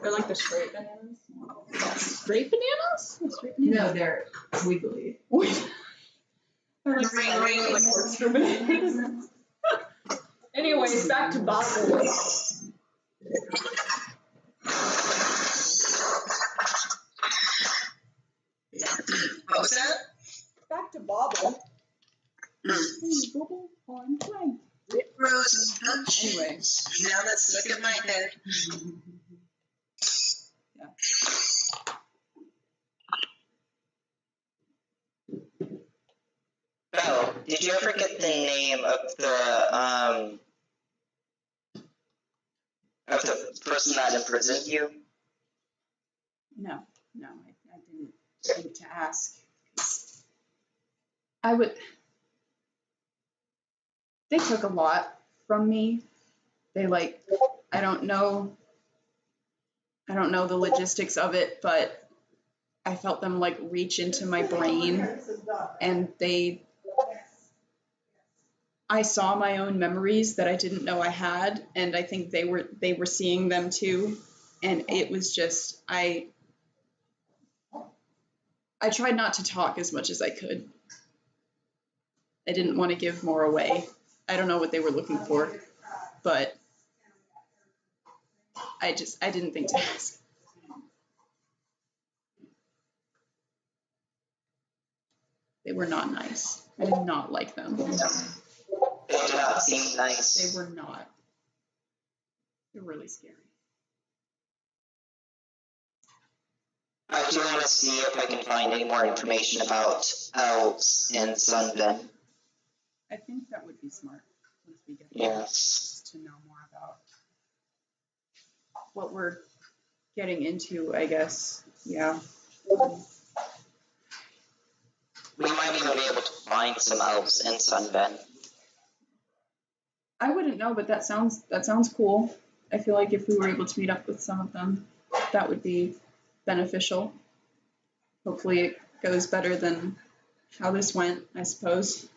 They're like the straight bananas? Straight bananas? Straight bananas? No, they're wiggly. They're like corkscrew bananas. Anyways, back to Bobble. What was that? Back to Bobble. Mm. Bobble on play. Roses, punch. Anyway. Now let's look at my head. Oh, did you ever get the name of the person that imprisoned you? No, I didn't think to ask. They took a lot from me. They I don't know the logistics of it, but I felt them reach into my brain, and I saw my own memories that I didn't know I had, and I think they were seeing them too. And it was just, I tried not to talk as much as I could. I didn't want to give more away. I don't know what they were looking for, but I didn't think to ask. They were not nice. I did not like them. They did not seem nice. They were not. They're really scary. I do want to see if I can find any more information about elves in Sunven. I think that would be smart once we get Yes. to know more about what we're getting into, I guess. Yeah. We might even be able to find some elves in Sunven. I wouldn't know, but that sounds cool. I feel like if we were able to meet up with some of them, that would be beneficial. Hopefully it goes better than how this went, I suppose.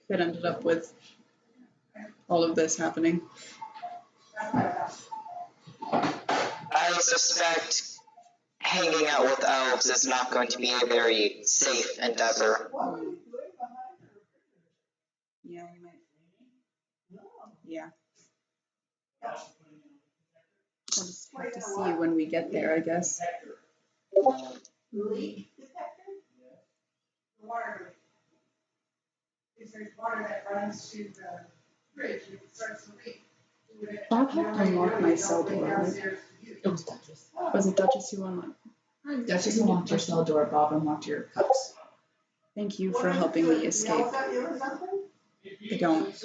If it ended up with all of this happening. I suspect hanging out with elves is not going to be a very safe endeavor. Yeah, you might. Yeah. We'll just have to see when we get there, I guess. Leak detector? The water. If there's water that runs to the bridge, it starts to leak. Bob helped unlock my cell door, right? It was Duchess. Was it Duchess who unlocked? Duchess unlocked your cell door, Bob unlocked your cups. Thank you for helping me escape. I don't.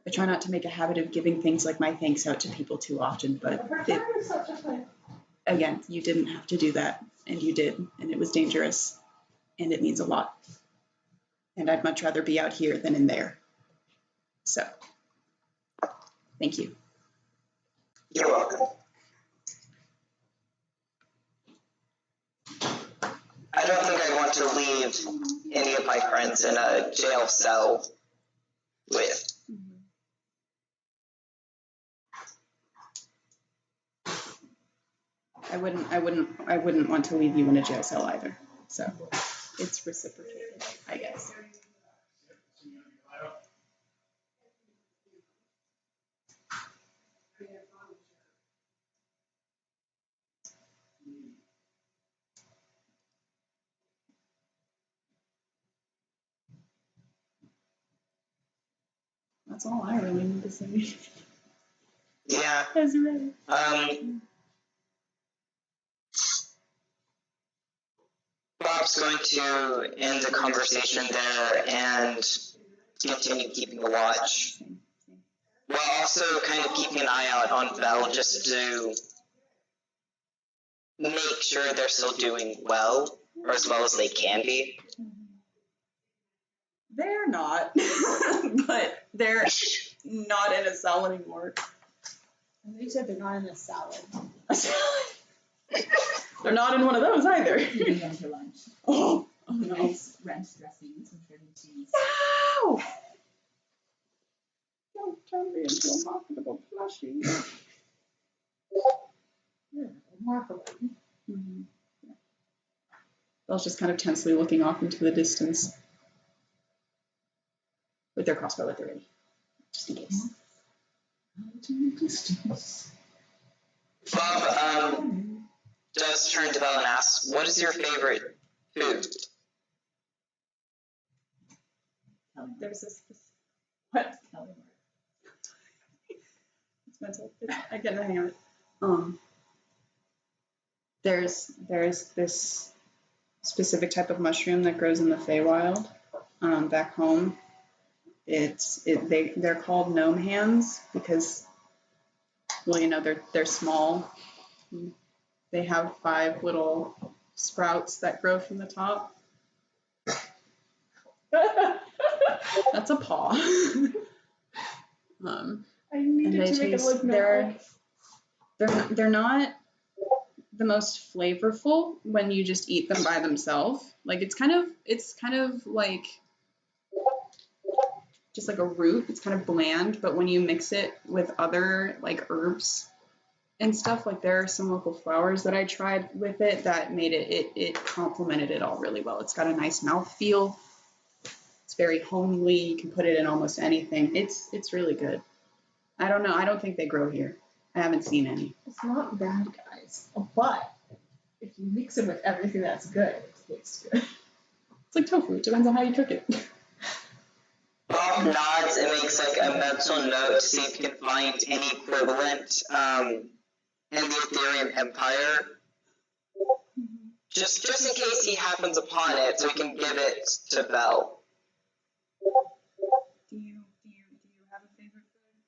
I try not to make a habit of giving things like my thanks out to people too often, but again, you didn't have to do that, and you did, and it was dangerous, and it means a lot. And I'd much rather be out here than in there. So, thank you. You're welcome. I don't think I want to leave any of my friends in a jail cell with. I wouldn't want to leave you in a jail cell either. So it's reciprocated, I guess. That's all I really need to say. Yeah. That's right. Bob's going to end the conversation there and continue keeping a watch, while also kind of keeping an eye out on Vel just to make sure they're still doing well, or as well as they can be. They're not, but they're not in a cell anymore. You said they're not in a salad. A salad? They're not in one of those either. Eating them for lunch. Oh no. Nice ranch dressings and shredded cheese. No! Don't turn me into a hospitable plushie. Remarkable. Mhm. Yeah. Belle's just kind of tensely looking off into the distance with their crossbow at the ready, just in case. Bob does turn to Belle and asks, "What is your favorite food?" There's this. What? Tell me more. It's mental. I get the hang of it. There's this specific type of mushroom that grows in the Feywild. Back home, they're called gnome hands because, well, you know, they're small. They have 5 little sprouts that grow from the top. That's a paw. I needed And to make it look normal. they're not the most flavorful when you just eat them by themselves. Like it's kind of like just like a root. It's kind of bland, but when you mix it with other like herbs and stuff, like there are some local flowers that I tried with it that made it complemented it all really well. It's got a nice mouthfeel. It's very homely. You can put it in almost anything. It's really good. I don't know. I don't think they grow here. I haven't seen any. It's not bad, guys. But if you mix it with everything that's good, it tastes good. It's like tofu. It depends on how you cook it. Bob nods and makes like a mental note to see if he can find any equivalent in the Ethereum Empire. Just in case he happens upon it, so he can give it to Belle. Do you have a favorite food?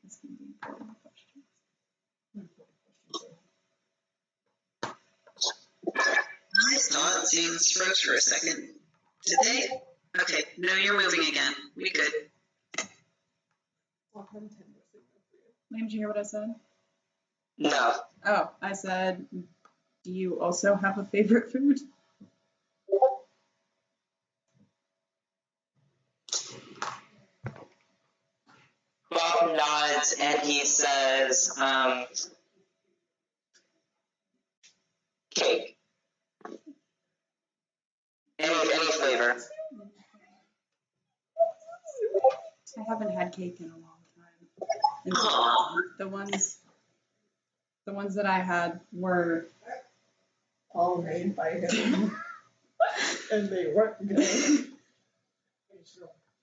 That's gonna be important question. Nice thought. See, let's froze for a second. Did they? Okay, no, you're moving again. We good. Liam, did you hear what I said? No. Oh, I said, do you also have a favorite food? Bob nods and he says, cake. Any flavor. I haven't had cake in a long time. And Aw. the ones that I had were All made by him. And they weren't good.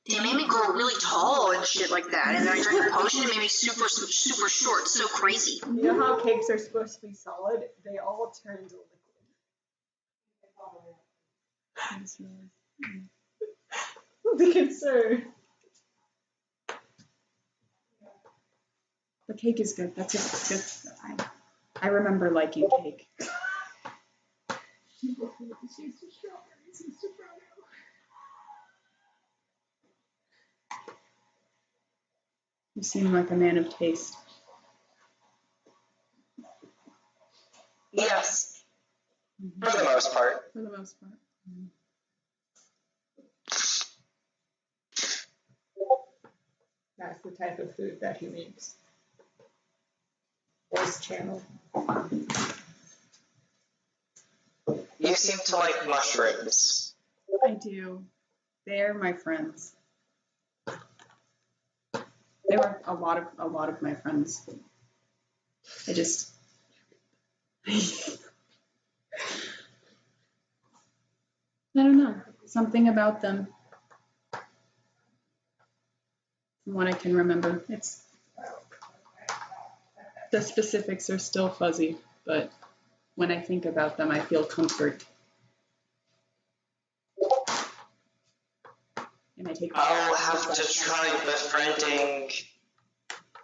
They made me grow really tall and shit like that. And then I drank the potion and made me super short. So crazy. You know how cakes are supposed to be solid? They all turn into liquid. The concern. the cake is good. That's good. I remember liking cake. You seem like a man of taste. Yes, for the most part. For the most part. That's the type of food that he makes. Voice channel. You seem to like mushrooms. I do. They're my friends. They were a lot of my friends. I just I don't know. Something about them. From what I can remember. The specifics are still fuzzy, but when I think about them, I feel comfort. And I take I'll have to try befriending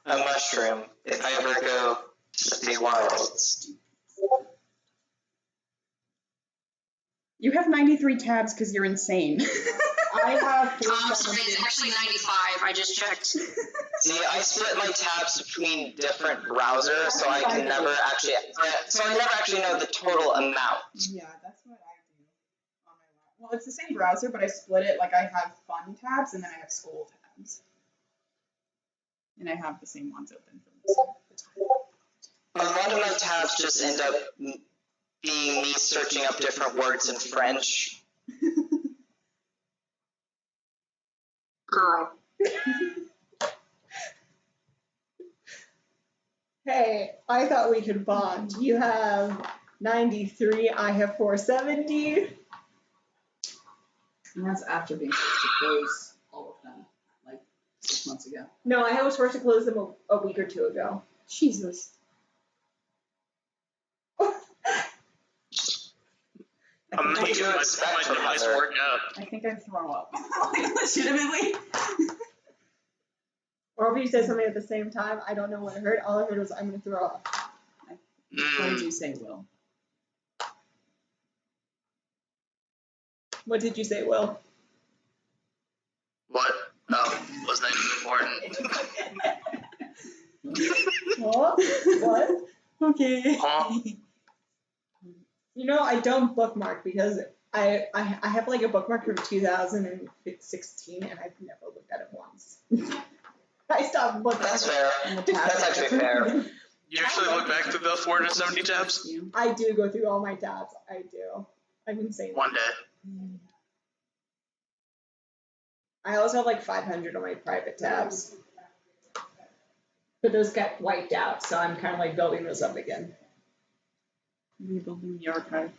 a mushroom if I ever go to the Feywilds. You have 93 tabs because you're insane. I have Sorry, it's actually 95. I just checked. See, I split my tabs between different browsers, so I can never actually, so I never actually know the total amount. Yeah, that's what I do on my Well, it's the same browser, but I split it. Like I have fun tabs and then I have school tabs. And I have the same ones open for most of the A lot of my tabs just end up being me searching up different words in French. Girl. Hey, I thought we could bond. You have 93, I have 470. And that's after being forced to close all of them, like 6 months ago. No, I was forced to close them a week or two ago. Jesus. I'm making my device work out. I think I throw up. Like, legitimately. Or if you said something at the same time, I don't know what I heard. All I heard was, I'm going to throw up. What did you say, Will? What did you say, Will? What? Oh, wasn't important. What? Okay. Huh? You know, I don't bookmark because I have like a bookmark from 2016 and I've never looked at it once. I stopped bookmarking. That's fair. And the tabs That's are actually different. fair. You actually look back through the 470 tabs? You. I do go through all my tabs. I do. I'm insane. One day. I also have like 500 on my private tabs. But those got wiped out, so I'm kind of like building those up again. Rebuilding the archive.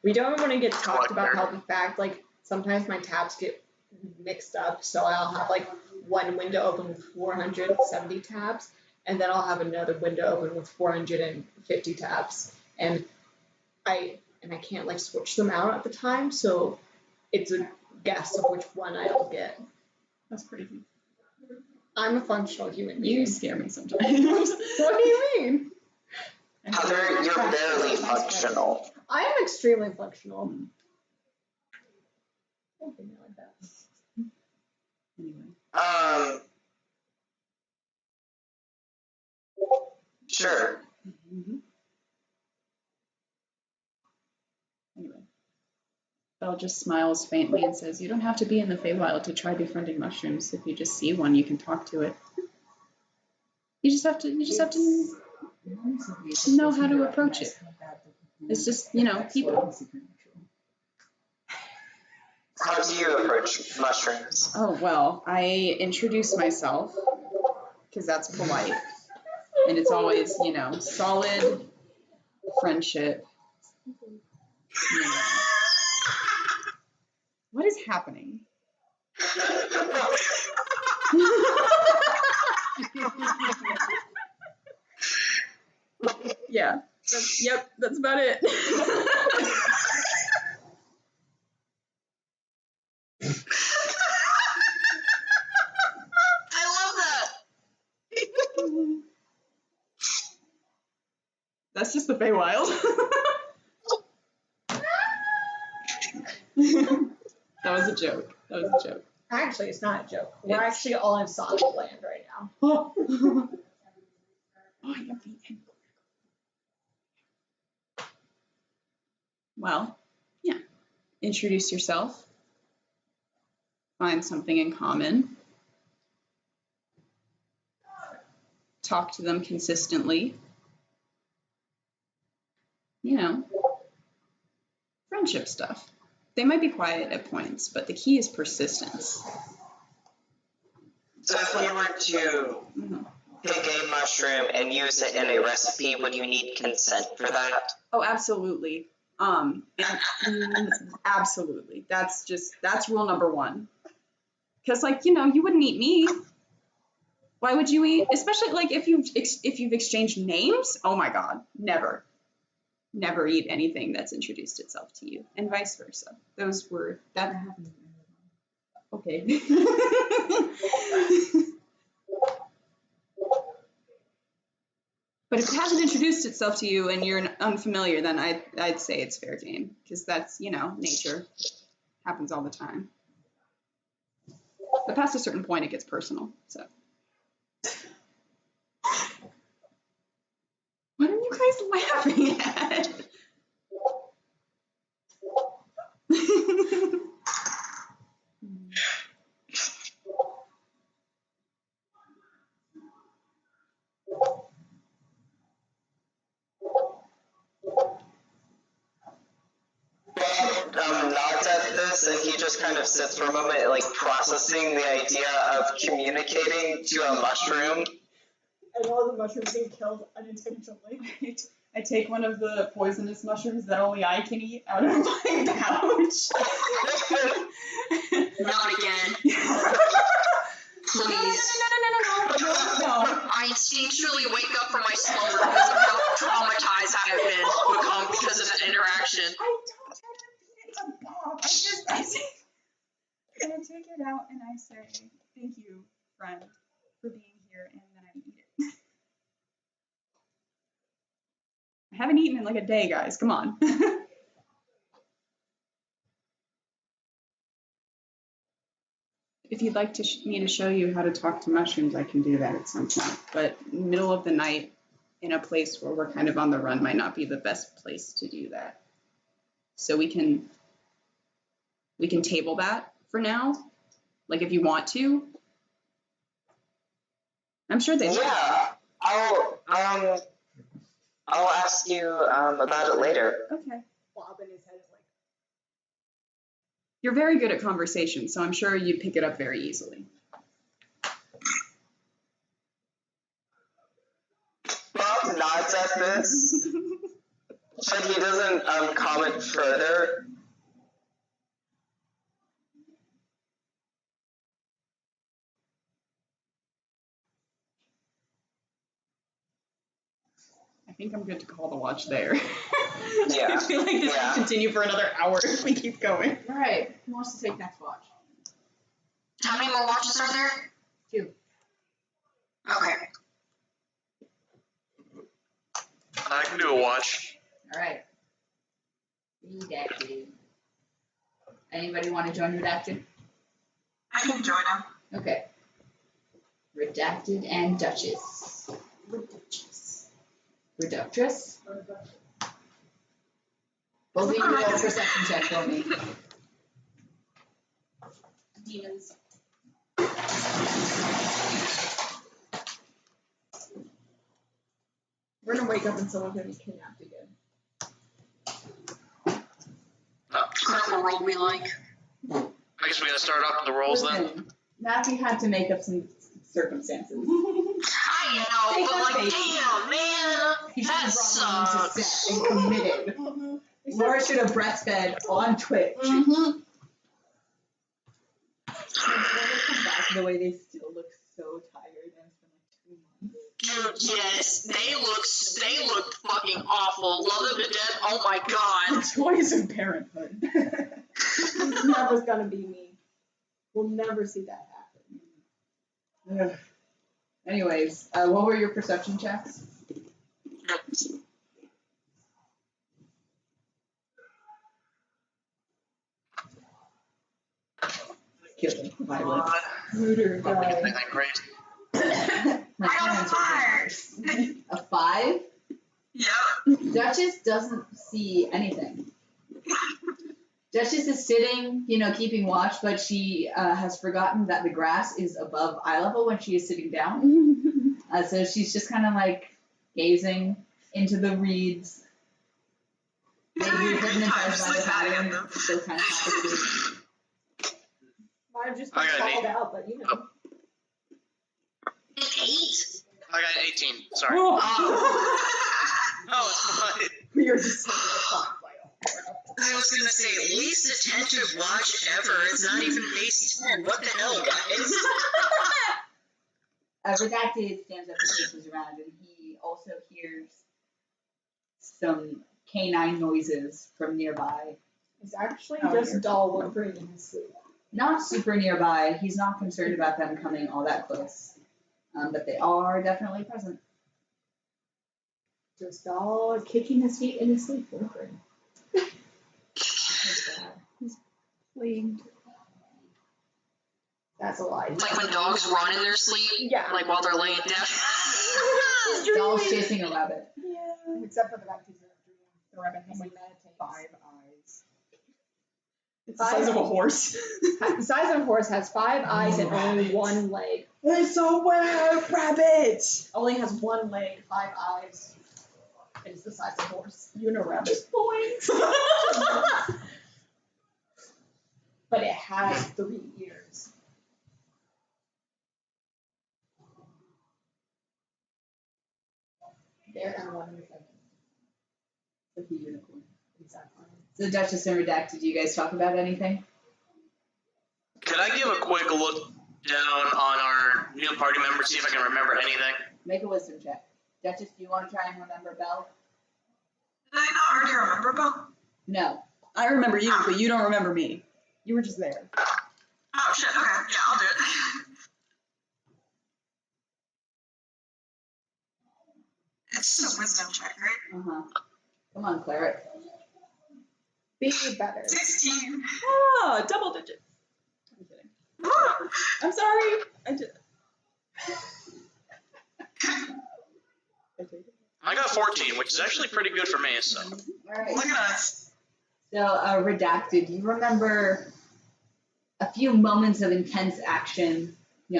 We don't want to get talked about how the fact, like, sometimes my tabs get mixed up, so I'll have like one window open with 470 tabs, and then I'll have another window open with 450 tabs. And I can't like switch them out at the time, so it's a guess of which one I'll get. That's crazy. I'm a functional human You being. scare me sometimes. What do you mean? Heather, you're barely functional. I am extremely functional. Something like that. Anyway. Sure. Mm-hmm. Anyway. Belle just smiles faintly and says, "You don't have to be in the Feywild to try befriending mushrooms. If you just see one, you can talk to it. You just have to know how to approach it. It's just, people." How do you approach mushrooms? Oh, well, I introduce myself because that's polite. And it's always, solid friendship. What is happening? Yeah. That's about it. I love that. That's just the Feywild. That was a joke. Actually, it's not a joke. We're actually all in Sonic land right now. Oh, I have the end. Well, yeah. Introduce yourself. Find something in common. Talk to them consistently. Friendship stuff. They might be quiet at points, but the key is persistence. So if you were to Mhm. pick a mushroom and use it in a recipe, would you need consent for that? Oh, absolutely. Absolutely. That's rule number one. Because, you wouldn't eat me. Why would you eat? Especially, if you've exchanged names. Oh my God, never eat anything that's introduced itself to you, and vice versa. That happened. Okay. But if it hasn't introduced itself to you and you're unfamiliar, then I'd say it's fair game, because that's, nature. Happens all the time. But past a certain point, it gets personal, so. What are you guys laughing at? just kind of sits for a moment, like processing the idea of communicating to a mushroom. And all the mushrooms being killed unintentionally. I take one of the poisonous mushrooms that only I can eat out of my pouch. Not again. Please. No. I instinctually wake up from my slumber because of how traumatized I have become because of that interaction. I don't try to feed it to Bob. I take it out and I say, thank you, friend, for being here, and then I eat it. I haven't eaten in like a day, guys. Come on. If you'd like to me to show you how to talk to mushrooms, I can do that at some point. But middle of the night in a place where we're kind of on the run might not be the best place to do that. So we can table that for now. Like if you want to. I'm sure they will. Yeah, I'll ask you about it later. Okay. Bob in his head is like, You're very good at conversation, so I'm sure you pick it up very easily. Bob nods at this, but he doesn't comment further. I think I'm good to call the watch there. Yeah. I feel like this will continue for another hour if we keep going. All right, who wants to take next watch? How many more watches are there? 2. Okay. I can do a watch. All right. Redacted. Anybody want to join Redacted? I can join them. Okay. Redacted and Duchess. Reductress. Both of you roll a perception check for me. Demons. we're gonna wake up and someone's gonna be kidnapped again. Critical roll we like. I guess we gotta start off with the rolls then. Listen, Matthew had to make up some circumstances. I know, but like, damn, man, He should that have brought them into sucks. set and committed. Laura should have breastfed on Twitch. Mm-hmm. The way they still look so tired and it's been like 2 months. Dude, yes, they look fucking awful. Love them to death. Oh my god. The joys of parenthood. It's never gonna be me. We'll never see that happen. Ugh. Anyways, what were your perception checks? Killing Violet. Murder guy. Anything great. I got fires. A 5? Yep. Duchess doesn't see anything. Duchess is sitting, keeping watch, but she has forgotten that the grass is above eye level when she is sitting down. So she's just kind of like gazing into the reeds. Maybe hypnotized by the pattern, still kind of half asleep. Might have just I been got an called 8. out, but you know. An 8? I got 18. Sorry. Oh. Oh, it's fine. We are just sitting there talking I was gonna say, least attentive watch ever. It's not even base 10. What the hell, guys? Redacted stands up and faces around, and he also hears some canine noises from nearby. It's actually Oh, just you're- dull whimpering in his sleep. Not super nearby. He's not concerned about them coming all that close, but they are definitely present. Just dull kicking his feet in his sleep, whimpering. Plagued. That's a lie. Like when dogs run in their sleep? Yeah. Like while they're laying down? Doll's chasing a rabbit. Except for the fact he's in a dream. The rabbit has like 5 eyes. It's the Five- size of a horse. The size of a horse has 5 eyes and only 1 leg. It's a rabbit! Only has 1 leg, 5 eyes. It's the size of a horse. You know rabbit. but it has 3 ears. There and one in the second. Like a unicorn. Exactly. So Duchess and Redacted, you guys talk about anything? Could I give a quick look down on our new party members, see if I can remember anything? Make a wisdom check. Duchess, do you want to try and remember Belle? Did I not already remember Belle? No. I remember you, but you don't remember me. You were just there. Oh shit, okay, yeah, I'll do it. It's just a wisdom check, right? Uh-huh. Come on, Cleric. Be better. 16. Ah, double digits. I'm kidding. Woo! I'm sorry. I did. I got 14, which is actually pretty good for me, so. All right. Look at us. So, Redacted, you remember a few moments of intense action,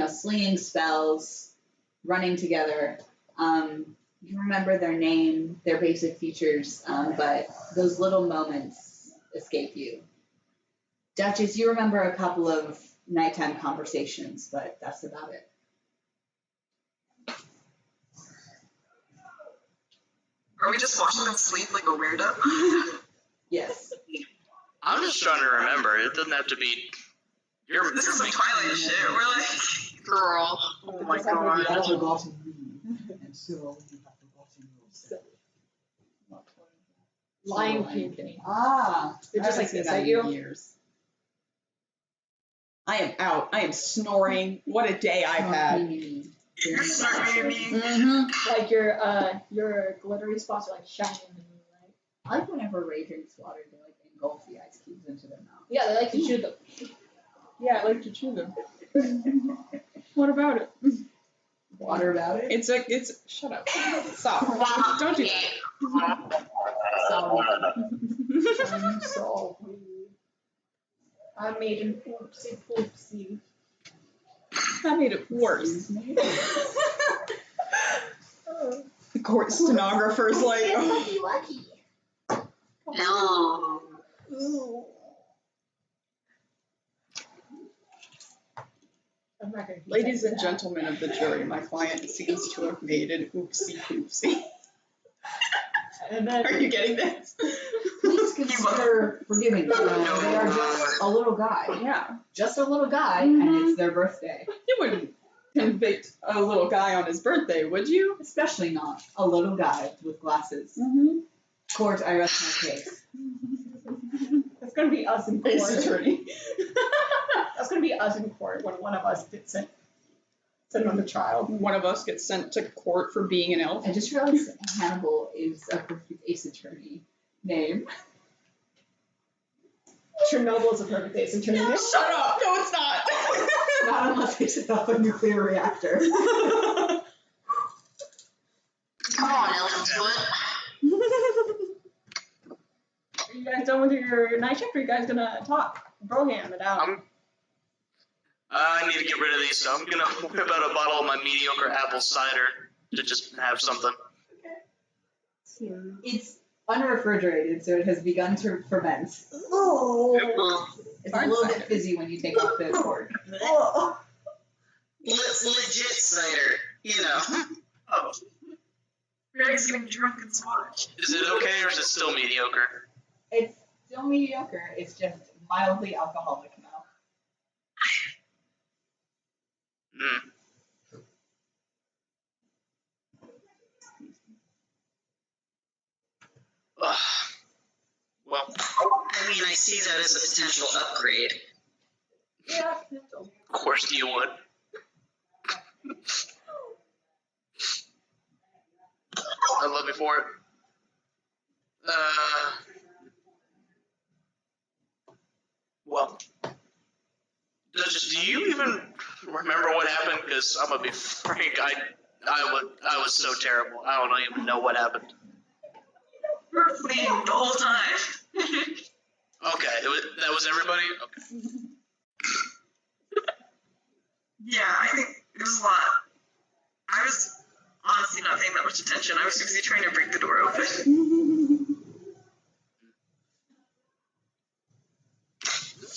slinging spells, running together. You remember their name, their basic features, but those little moments escape you. Duchess, you remember a couple of nighttime conversations, but that's about it. Are we just watching them sleep like a weirdo? Yes. I'm just trying to remember. It doesn't have to be. This is some Twilight shit. We're like, girl. Oh my Just have to be god. better. forgotten me, and so you have forgotten yourself. Lion King. Ah. They're just I like haven't this seen at that you. in years. I am out. I am snoring. What a day I've had. You're snorting me. Mm-hmm. Like your glittery spots are like shining in the moonlight. I like whenever Ray drinks water, they like engulf the ice cubes into their mouth. Yeah, they like to chew them. Yeah, I like to chew them. What about it? Water about it? It's shut up. Stop. Don't do that. I'm sorry. I made an oopsie poopsie. That made it worse. The court stenographer's like, oh. No. I'm not gonna. Ladies and gentlemen of the jury, my client seems to have made an oopsie poopsie. And then Are you getting this? Please consider forgiving them. They are just a little guy. Yeah. Just a little guy, and it's their birthday. You wouldn't convict a little guy on his birthday, would you? Especially not a little guy with glasses. Mm-hmm. Court, I rest my case. That's gonna be us in court. Face attorney. That's gonna be us in court when one of us gets sent on the trial. One of us gets sent to court for being an elf. I just realized Hannibal is a perfect ace attorney name. Chernobyl is a perfect ace attorney. Shut up! No, it's not. Not unless they set up a nuclear reactor. Come on, Elliot. Are you guys done with your night shift? Or are you guys gonna talk? Broham it out. I need to get rid of these, so I'm gonna whip out a bottle of my mediocre apple cider to just have something. It's unrefrigerated, so it has begun to ferment. Oh. It's a little bit fizzy when you take off the cork. Oh. Legit cider, you know. Oh, Greg's getting drunk and watch. is it okay or is it still mediocre? It's still mediocre. It's just mildly alcoholic now. Hmm. Ugh. Well, I mean, I see that as a potential upgrade. Yeah. of course you would. I love you for it. Well, Duchess, do you even remember what happened? Because I'm gonna be frank, I was so terrible. I don't even know what happened. We're fleeing the whole time. Okay, that was everybody. Okay. Yeah, I think it was a lot. I was honestly not paying that much attention. I was busy trying to break the door open.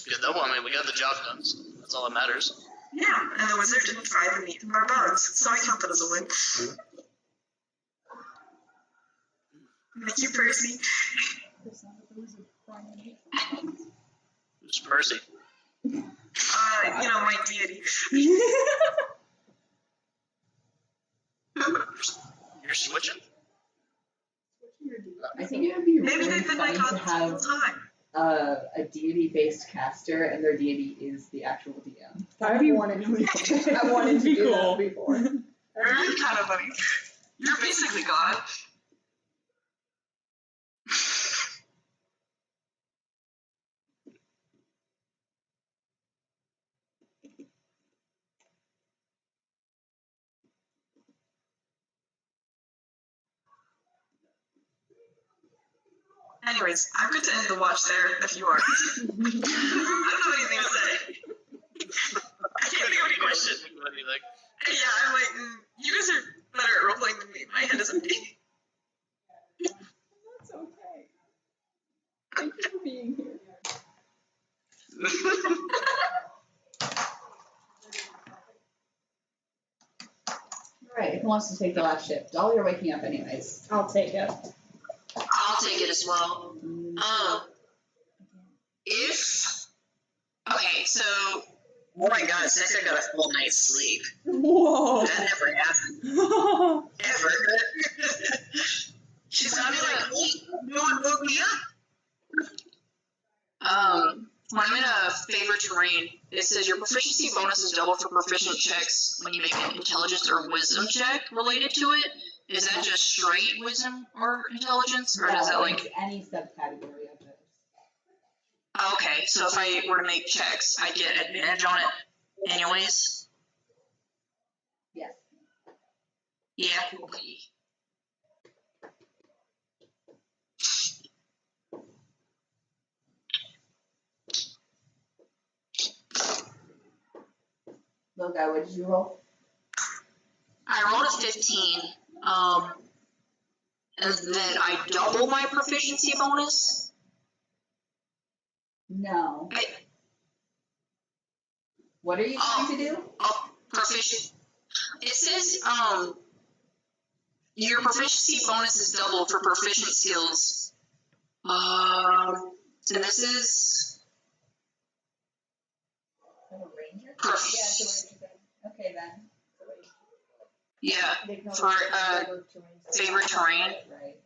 Good though. I mean, we got the job done. So that's all that matters. Yeah, and the wizard didn't fry the meat in our bones, so I count that as a win. Thank you, Percy. Who's Percy? My deity. You're switching? I think it would be Maybe really they've been my funny to gods the whole have time. a deity-based caster, and their deity is the actual DM. I wanted to do that before. Really kind of funny. You're basically God. Anyways, I'm good to end the watch there if you are. I don't have anything to say. I can't think of any questions. Yeah, I'm like, you guys are better at roleplaying than me. My head is empty. That's okay. Thank you for being here. Alright, who wants to take the last shift? Dolly, you're waking up anyways. I'll take it. I'll take it as well. So, oh my god, since I got a full night's sleep. Whoa. That never happened. Ever. She's gonna be like, oh, no one woke me up. When I'm in a favorite terrain, it says your proficiency bonus is doubled for proficient checks when you make an intelligence or wisdom check related to it. Is that just straight wisdom or intelligence, or does that like it's any subcategory of it. Okay, so if I were to make checks, I get advantage on it anyways? Yes. Yeah, okay. Little guy, what did you roll? I rolled a 15, and then I double my proficiency bonus. No. What are you trying to do? Oh, proficient. It says, your proficiency bonus is doubled for proficient skills. And this is... Ranger? Prof- Okay then. yeah, for favorite terrain. Right.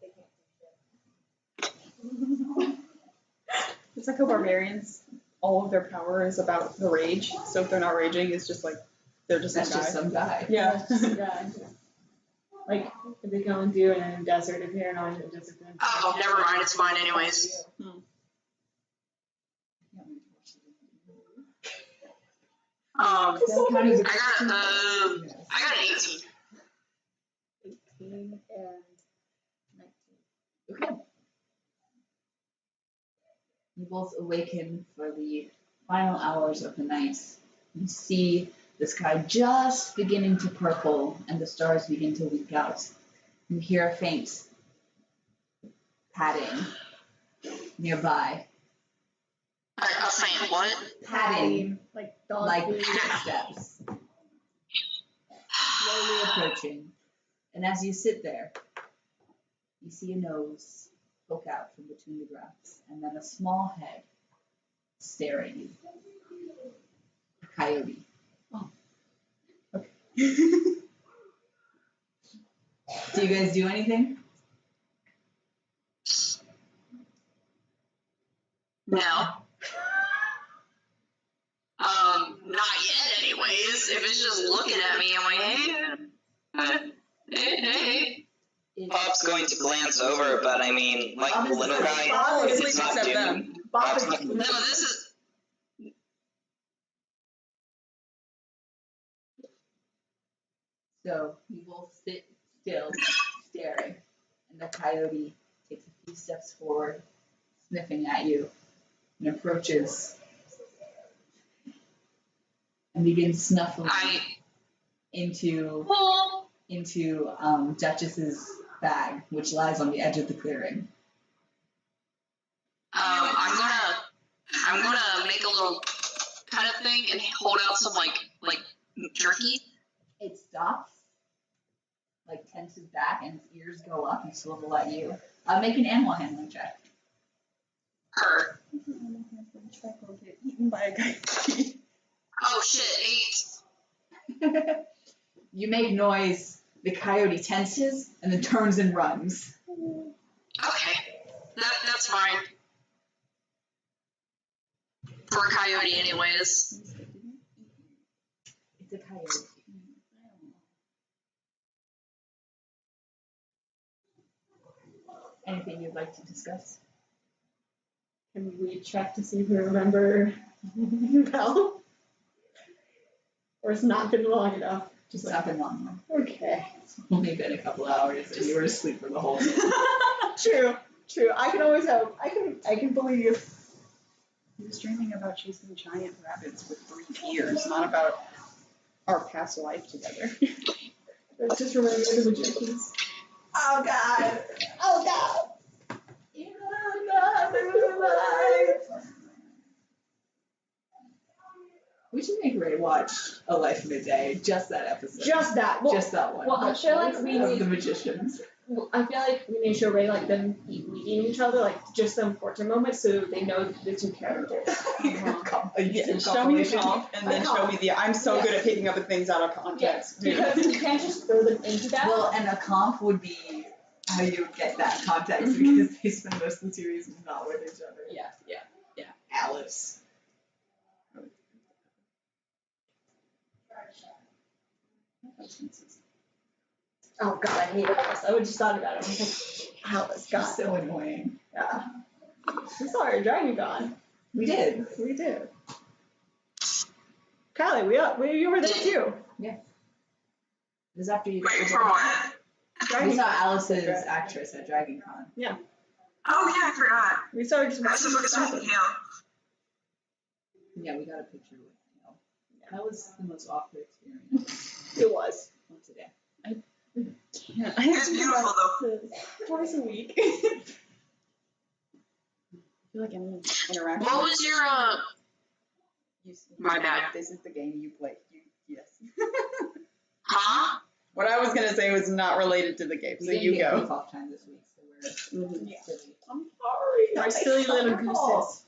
It's like how barbarians, all of their power is about the rage. So if they're not raging, it's just like they're just That's some just guy. some guy. Yeah. Yeah. Like, if they go and do it in a desert, if you're not in a desert, then. Oh, never mind, it's fine anyways. I got an 18. 18 and 19. Okay. You both awaken for the final hours of the night. You see the sky just beginning to purple and the stars begin to leak out. You hear a faint padding nearby. A faint what? Padding, Like dog like food. footsteps, slowly approaching. And as you sit there, you see a nose poke out from between the grass, and then a small head stare at you. A coyote. Oh, okay. Do you guys do anything? No. Not yet anyways. If it's just looking at me, I'm like, hey. Bob's going to glance over, but I mean, like the little guy, Bob is it's not except doing. Bob Bob's is not- No, this is... So you both sit still, staring, and the coyote takes a few steps forward, sniffing at you, and approaches and begins snuffling into Duchess's bag, which lies on the edge of the clearing. I'm gonna make a little kind of thing and hold out some like jerky? It stops, like tenses back, and its ears go up and swivel at you. Make an animal handling check. Her. Will get eaten by a coyote. Oh shit, 8. You make noise. The coyote tenses and then turns and runs. Okay. That's fine. For a coyote anyways. It's a coyote. Anything you'd like to discuss? Can we check to see if we remember Belle? Or it's not been long enough? Just not been long. Okay. It's only been a couple hours and you were asleep for the whole day. True. I can always hope. I can believe. He was dreaming about chasing giant rabbits with 3 ears, not about our past life together. Let's just remember the magicians. Oh God. In another life. We should make Ray watch A Life in a Day, just that episode. Just that. Well, Just that one. well, I feel like we Of need. the magicians. I feel like we need to show Ray like them eating each other, like just some portrait moments, so they know the two characters. Yeah, show me the comp and then show me the. I'm so good at picking up the things out of context. Because you can't just throw them into that. Well, and a comp would be how you would get that context because they spend most of the series not with each other. Yeah. Alice. Oh God, I hate Alice. I just thought about it. I was like, Alice, God. She's so annoying. Yeah. We saw her Dragon Con. We did. We did. Kylie, you were there too. It was after you got Wait, the for what? We saw Alice's actress at Dragon Con. Oh yeah, I forgot. We saw her just I was watching supposed to the meet him. Yeah, we got a picture with him. That was the most awkward experience. It was. Once a day. Can't. It's beautiful though. Twice a week. I feel like any interaction. What was your My bad. This is the game you play. Yes. huh? What I was gonna say was not related to the game, so didn't you get go. week off time this week, so we're Mhm. silly. I'm sorry. Our silly little gooses.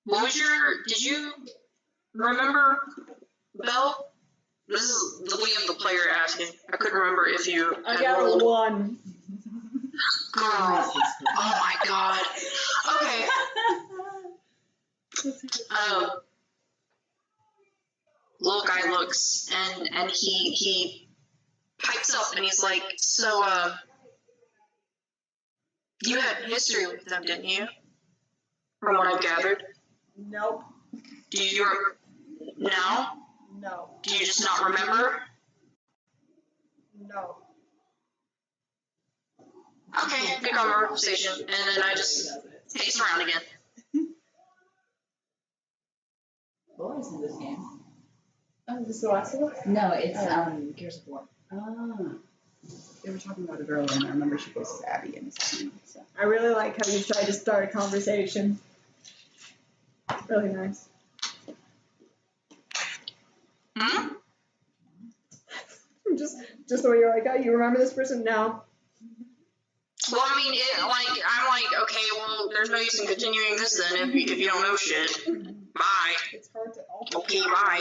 What was your? Did you remember, Belle? This is Liam, the player, asking. I couldn't remember if you I had got a rolled. 1. Girl. Oh my god. Okay. Little guy looks and he pipes up and he's like, so you had history with them, didn't you? From what I've gathered. Nope. Do you now? No. Do you just not remember? No. Okay, good conversation. And then I just pace around again. What was in this game? Oh, is this the last one? No, it's Gears of War. Ah. They were talking about it earlier, and I remember she goes to Abby in this game. So. I really like how you try to start a conversation. Really nice. Hmm? Just the way you're like, oh, you remember this person? No. Well, I mean, I'm like, okay, well, there's no use in continuing this then if you don't know shit. Bye. It's hard to Okay, bye.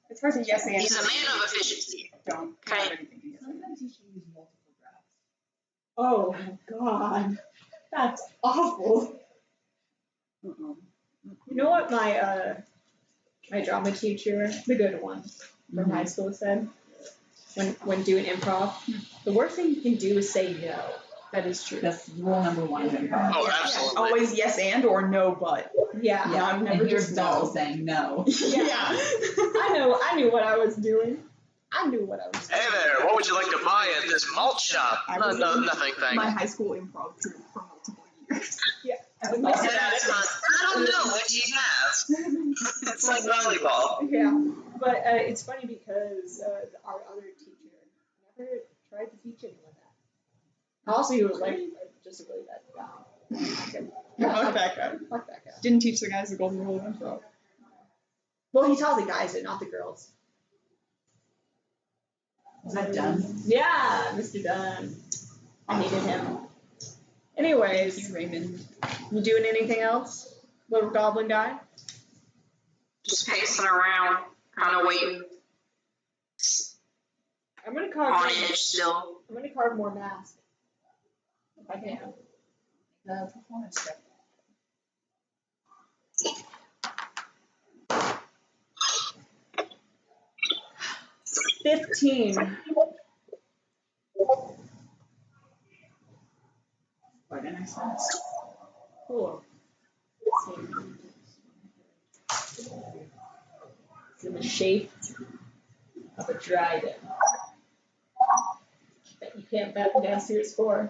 It's hard to yes and. He's a man of efficiency. Don't Okay. have anything to say. Sometimes you should use multiple graphs. Oh my God. That's awful. Uh-uh. You know what my drama teacher, the good one from high school, said when doing improv? The worst thing you can do is say no. That is true. That's rule number 1 of improv. Oh, absolutely. Always yes and or no but. Yeah. Yeah, I'm never And here's just Belle no. saying no. Yeah. I knew what I was doing. I knew what I was doing. Hey there, what would you like to buy at this malt shop? I No, was no, in nothing, thank My you. high school improv troupe for multiple years. I was Yeah, messing that's not, I don't know what you have. It's like volleyball. Yeah, but it's funny because our other teacher never tried to teach anyone that. Also, he was like just a really bad guy. Fuck that guy. Fuck that guy. Didn't teach the guys the golden rule himself. Well, he taught the guys it, not the girls. Is that done? Yeah, Mr. Dunn. I needed him. Anyways, Thank you, Raymond. you doing anything else, little goblin guy? Just pacing around, kind of waiting I'm gonna carve. on more- edge still. I'm gonna carve more masks. If I can. The performance check. 15. Quite a nice mask. Cool. It's in the shape of a dragon. That you can't back down to your score.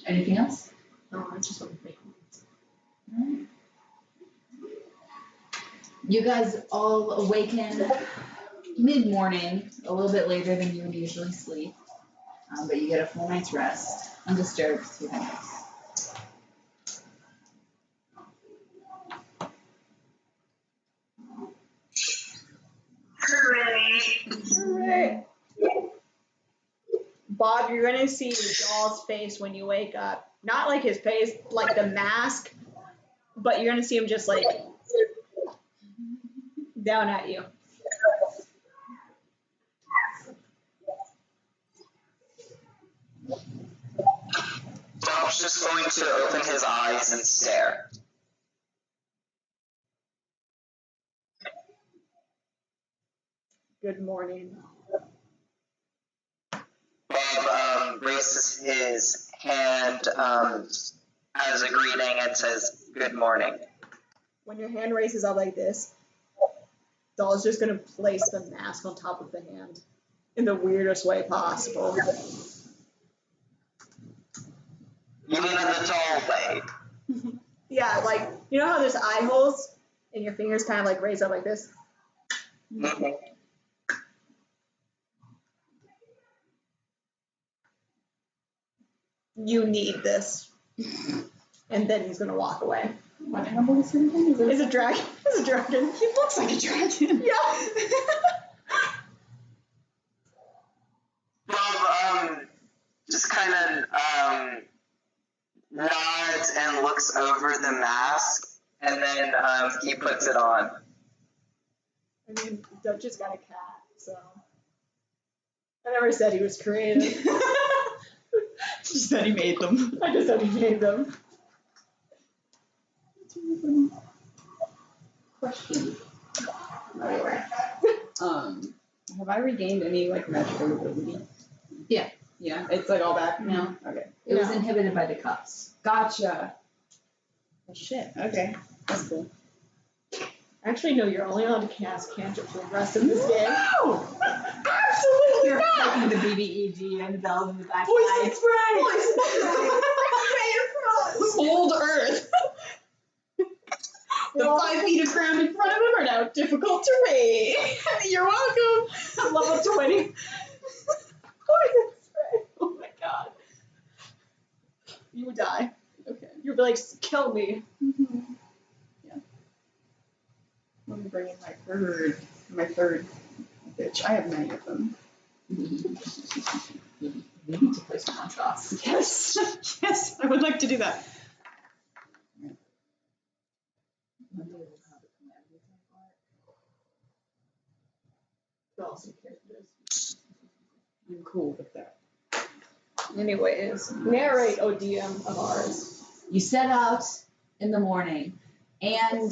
Anything else? No, I just want to make You guys all awaken mid-morning, a little bit later than you would usually sleep, but you get a full night's rest, undisturbed through the night. Hooray! Bob, you're gonna see Doll's face when you wake up. Not like his face, like the mask, but you're gonna see him just like down at you. Dobbs just going to open his eyes and stare. Good morning. Bob raises his hand as a greeting and says, "Good morning." When your hand raises up like this, Doll's just gonna place the mask on top of the hand in the weirdest way possible. You mean in the doll way? Yeah, like, you know how there's eye holes and your fingers kind of like raise up like this? Mhm. You need this. And then he's gonna walk away. What animal is it again? Is it It's a dragon. It's a dragon. He looks like a dragon. Yeah. Bob just kind of nods and looks over the mask, and then he puts it on. I mean, Dutch just got a cat, so. I never said he was creative. She said he made them. I just said he made them. Question. Have I regained any like magical ability? Yeah. Yeah, it's like all back now. No. Okay. It was No. inhibited by the cuffs. Gotcha. Oh shit. Okay. That's cool. Actually, no, you're only allowed to cast cantrip for the rest of this game. No! Absolutely You're not! fighting the BBEG and the bells in the back. Poison spray! Old Earth. The 5 feet of ground in front of him are now difficult terrain. You're welcome. Level 20. Poison spray. Oh my god. You would die. Okay. You'd be like, kill me. Mm-hmm. Yeah. Let me bring in my third bitch. I have many of them. You need to play some Montross. Yes. Yes, I would like to do that. Awesome characters. I'm cool with that. Anyways, narrate ODM of ours. You set out in the morning, and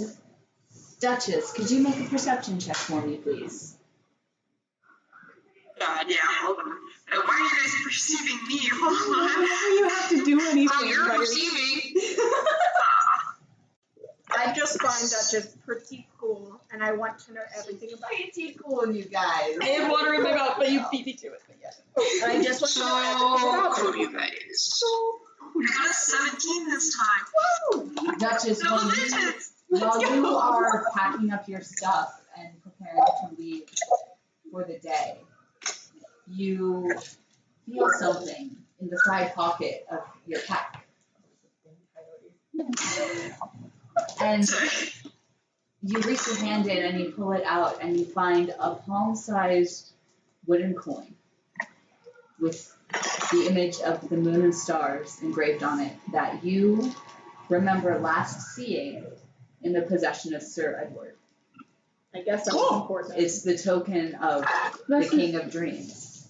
Duchess, could you make a perception check for me, please? God, yeah, hold on. Why are you guys perceiving me? Hold on. Whenever you have to do anything, Oh, you're right? perceiving. I just find Duchess pretty cool and I want to know everything about it. Pretty cool, you guys. I am wondering in my mouth, but you beat me to it. But yeah. And I just want to know everything about So it. cool, you guys. We got a 17 this time. Woo! Duchess, Double while digits. you are packing up your stuff and preparing to leave for the day, you feel something in the side pocket of your pack. And you reach your hand in and you pull it out and you find a palm-sized wooden coin with the image of the moon and stars engraved on it that you remember last seeing in the possession of Sir Edward. I guess that was important. It's the token of the King of Dreams.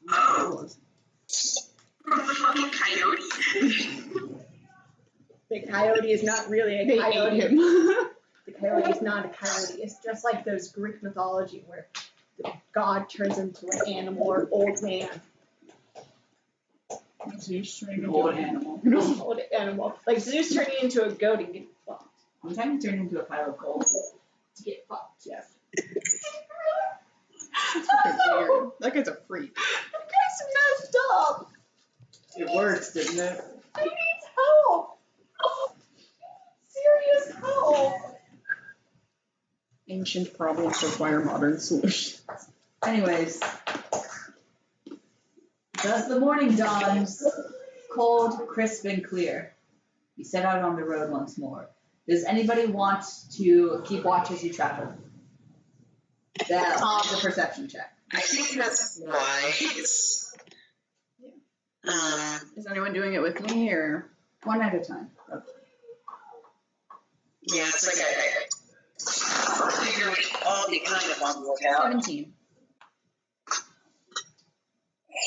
Oh. From the fucking coyote. The coyote is not really a They ate coyote. him. The coyote is not a coyote. It's just like those Greek mythology where the god turns into an animal or old man. Zeus turning An into old an animal. Old animal. Like Zeus turning into a goat and getting fucked. I'm trying to turn into a pile of gold. To get fucked, yes. That's fucking weird. That guy's a freak. That guy's messed up. It works, doesn't it? He needs help. Oh, serious help. Ancient problems require modern solutions. Anyways, thus the morning dawns, cold, crisp, and clear. You set out on the road once more. Does anybody want to keep watch as you travel? That's a perception check. I think that's wise. Is anyone doing it with me or? One at a time. Yeah, it's like I figure we all be kind of on the lookout. 17.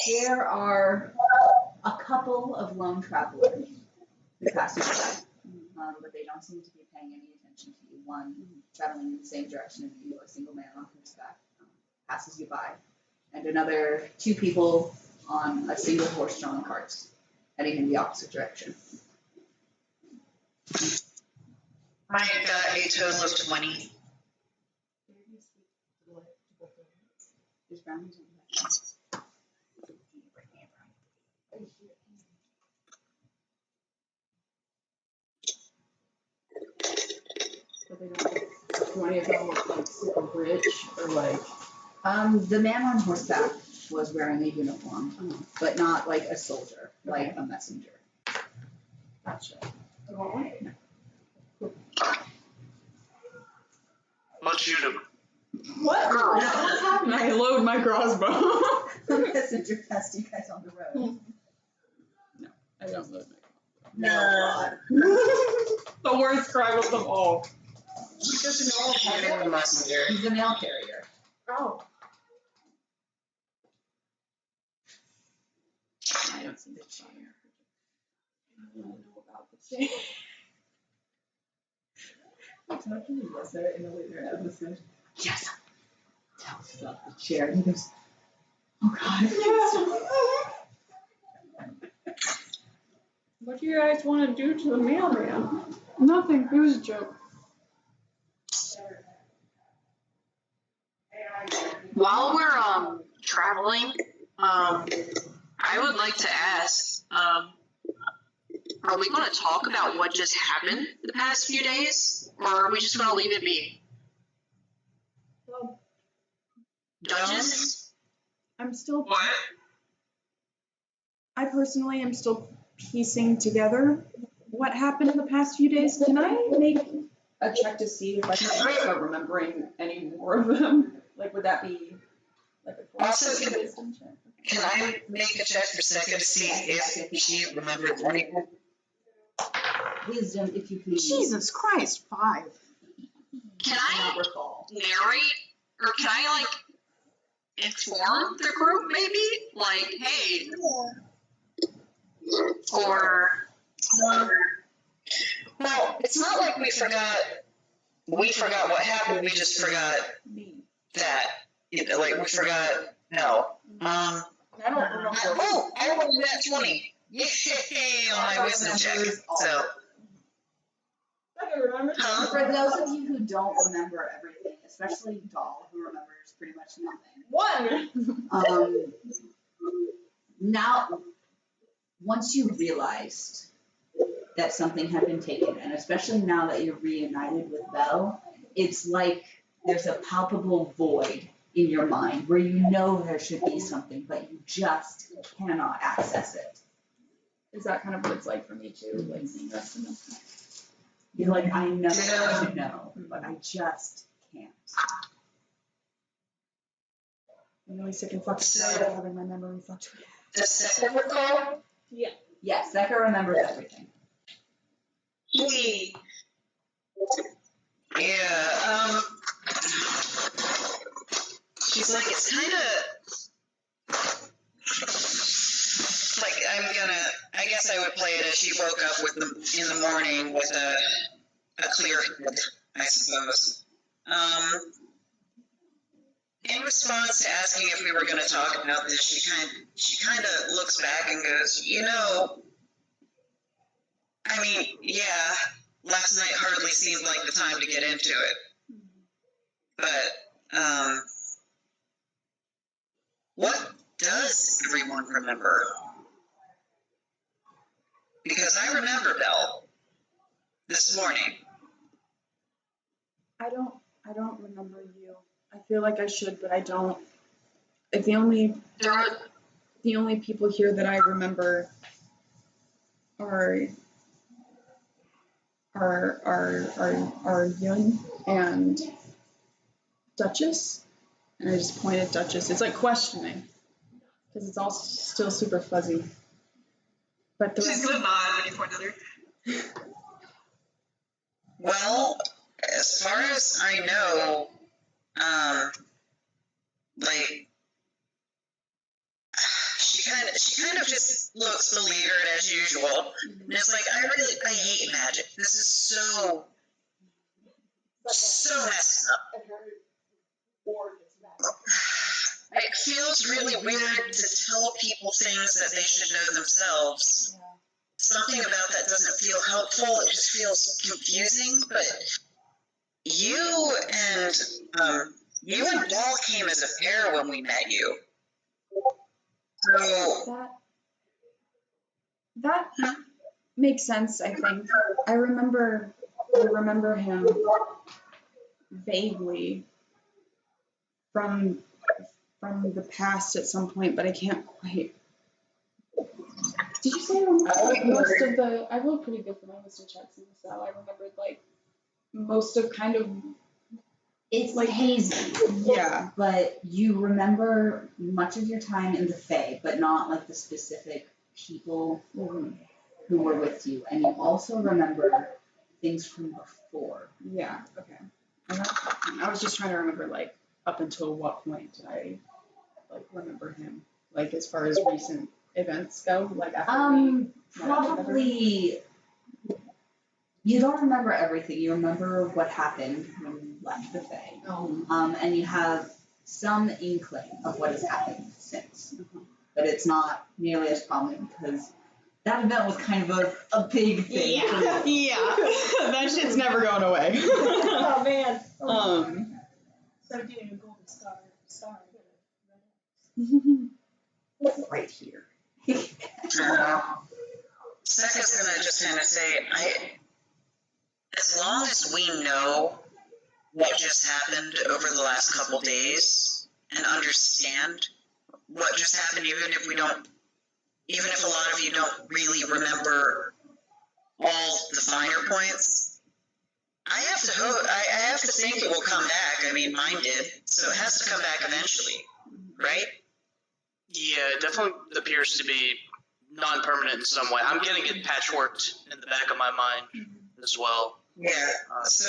There are a couple of lone travelers who pass you by, but they don't seem to be paying any attention to you. One traveling in the same direction as you, a single man on horseback, passes you by, and another two people on a single horse-drawn cart heading in the opposite direction. I got a total of 20. There's brownies on the But they don't. Do any of them look like super rich or like? The man on horseback was wearing a uniform, but not like a soldier, like a messenger. Gotcha. Let's shoot him. What? What's happening? I load my crossbow. The messenger passed you guys on the road. I don't load my No. The worst crime of them all. Because you know, You're the messenger. He's a mail carrier. oh, I don't see this on here. I don't know about this thing. Was there in the later episode? Yes. Tell us about the chair. And he goes, oh God. what do you guys want to do to the mailman? Nothing. It was a joke. While we're traveling, I would like to ask, are we going to talk about what just happened the past few days, or are we just going to leave it be? Well, Duchess? I'm still. What? I personally am still piecing together what happened in the past few days. Can I make a check to see if I can start remembering any more of them? Like, would that be like a Also, can- wisdom check? Can I make a check for Second to see if she remembers anything? Wisdom, if you please. Jesus Christ, 5. Can I I not recall. narrate, or can I, inform the group, maybe? Like, hey. Or. Well, it's not like we forgot what happened, we just forgot Me. that. We forgot, no. I don't remember. I rolled that 20. Yay, on my wisdom check. So, I can remember remember Huh? For those of you who don't remember everything, especially Doll, who remembers pretty much nothing. one. Now, once you realized that something had been taken, and especially now that you're reunited with Belle, it's like there's a palpable void in your mind where you know there should be something, but you just cannot access it. Is that kind of what it's like for me too, like seeing rest of them? You're like, I know I should know, but I just can't. I'm really sick and fucking tired of having my memory fluctuate. Does Second recall? Yes, Becca remembers everything. Hey. Yeah, she's like, it's kind of like I guess I would play it as she woke up in the morning with a clear head, I suppose. In response to asking if we were going to talk about this, she kind of looks back and goes, I mean, yeah, last night hardly seemed like the time to get into it. But, what does everyone remember? Because I remember Belle this morning. I don't remember you. I feel like I should, but I don't. Like the only people here that I remember are Yun and Duchess. And I just point at Duchess. It's like questioning. Because it's all still super fuzzy. But the She's rest gonna nod when you point at her. Well, as far as I know, like, she kind of just looks beleaguered as usual. And it's like, I hate magic. This is so messed up. It feels really weird to tell people things that they should know themselves. Something about that doesn't feel helpful. It just feels confusing. But you and Wall came as a pair when we met you. So that makes sense, I think. I remember him vaguely from the past at some point, but I can't quite. Did you say I remember most of the? I rolled pretty good for my wisdom checks, and so I remembered like most of kind of. It's like hazy. Yeah. But you remember much of your time in the Fae, but not like the specific people who were with you. And you also remember things from before. Yeah. Okay. I was just trying to remember like up until what point did I like remember him, like as far as recent events go, like after Probably. You don't remember everything. You remember what happened when you left the Fae. And you have some inkling of what has happened since. But it's not nearly as common because that event was kind of a big thing. Yeah. That shit's never going away. Oh, man. So getting a golden star. Right here. Second's gonna just kind of say, as long as we know what just happened over the last couple days and understand what just happened, even if a lot of you don't really remember all the finer points, I have to think it will come back. I mean, mine did, so it has to come back eventually, right? Yeah, it definitely appears to be non-permanent in some way. I'm getting it patchworked in the back of my mind as well. Yeah, so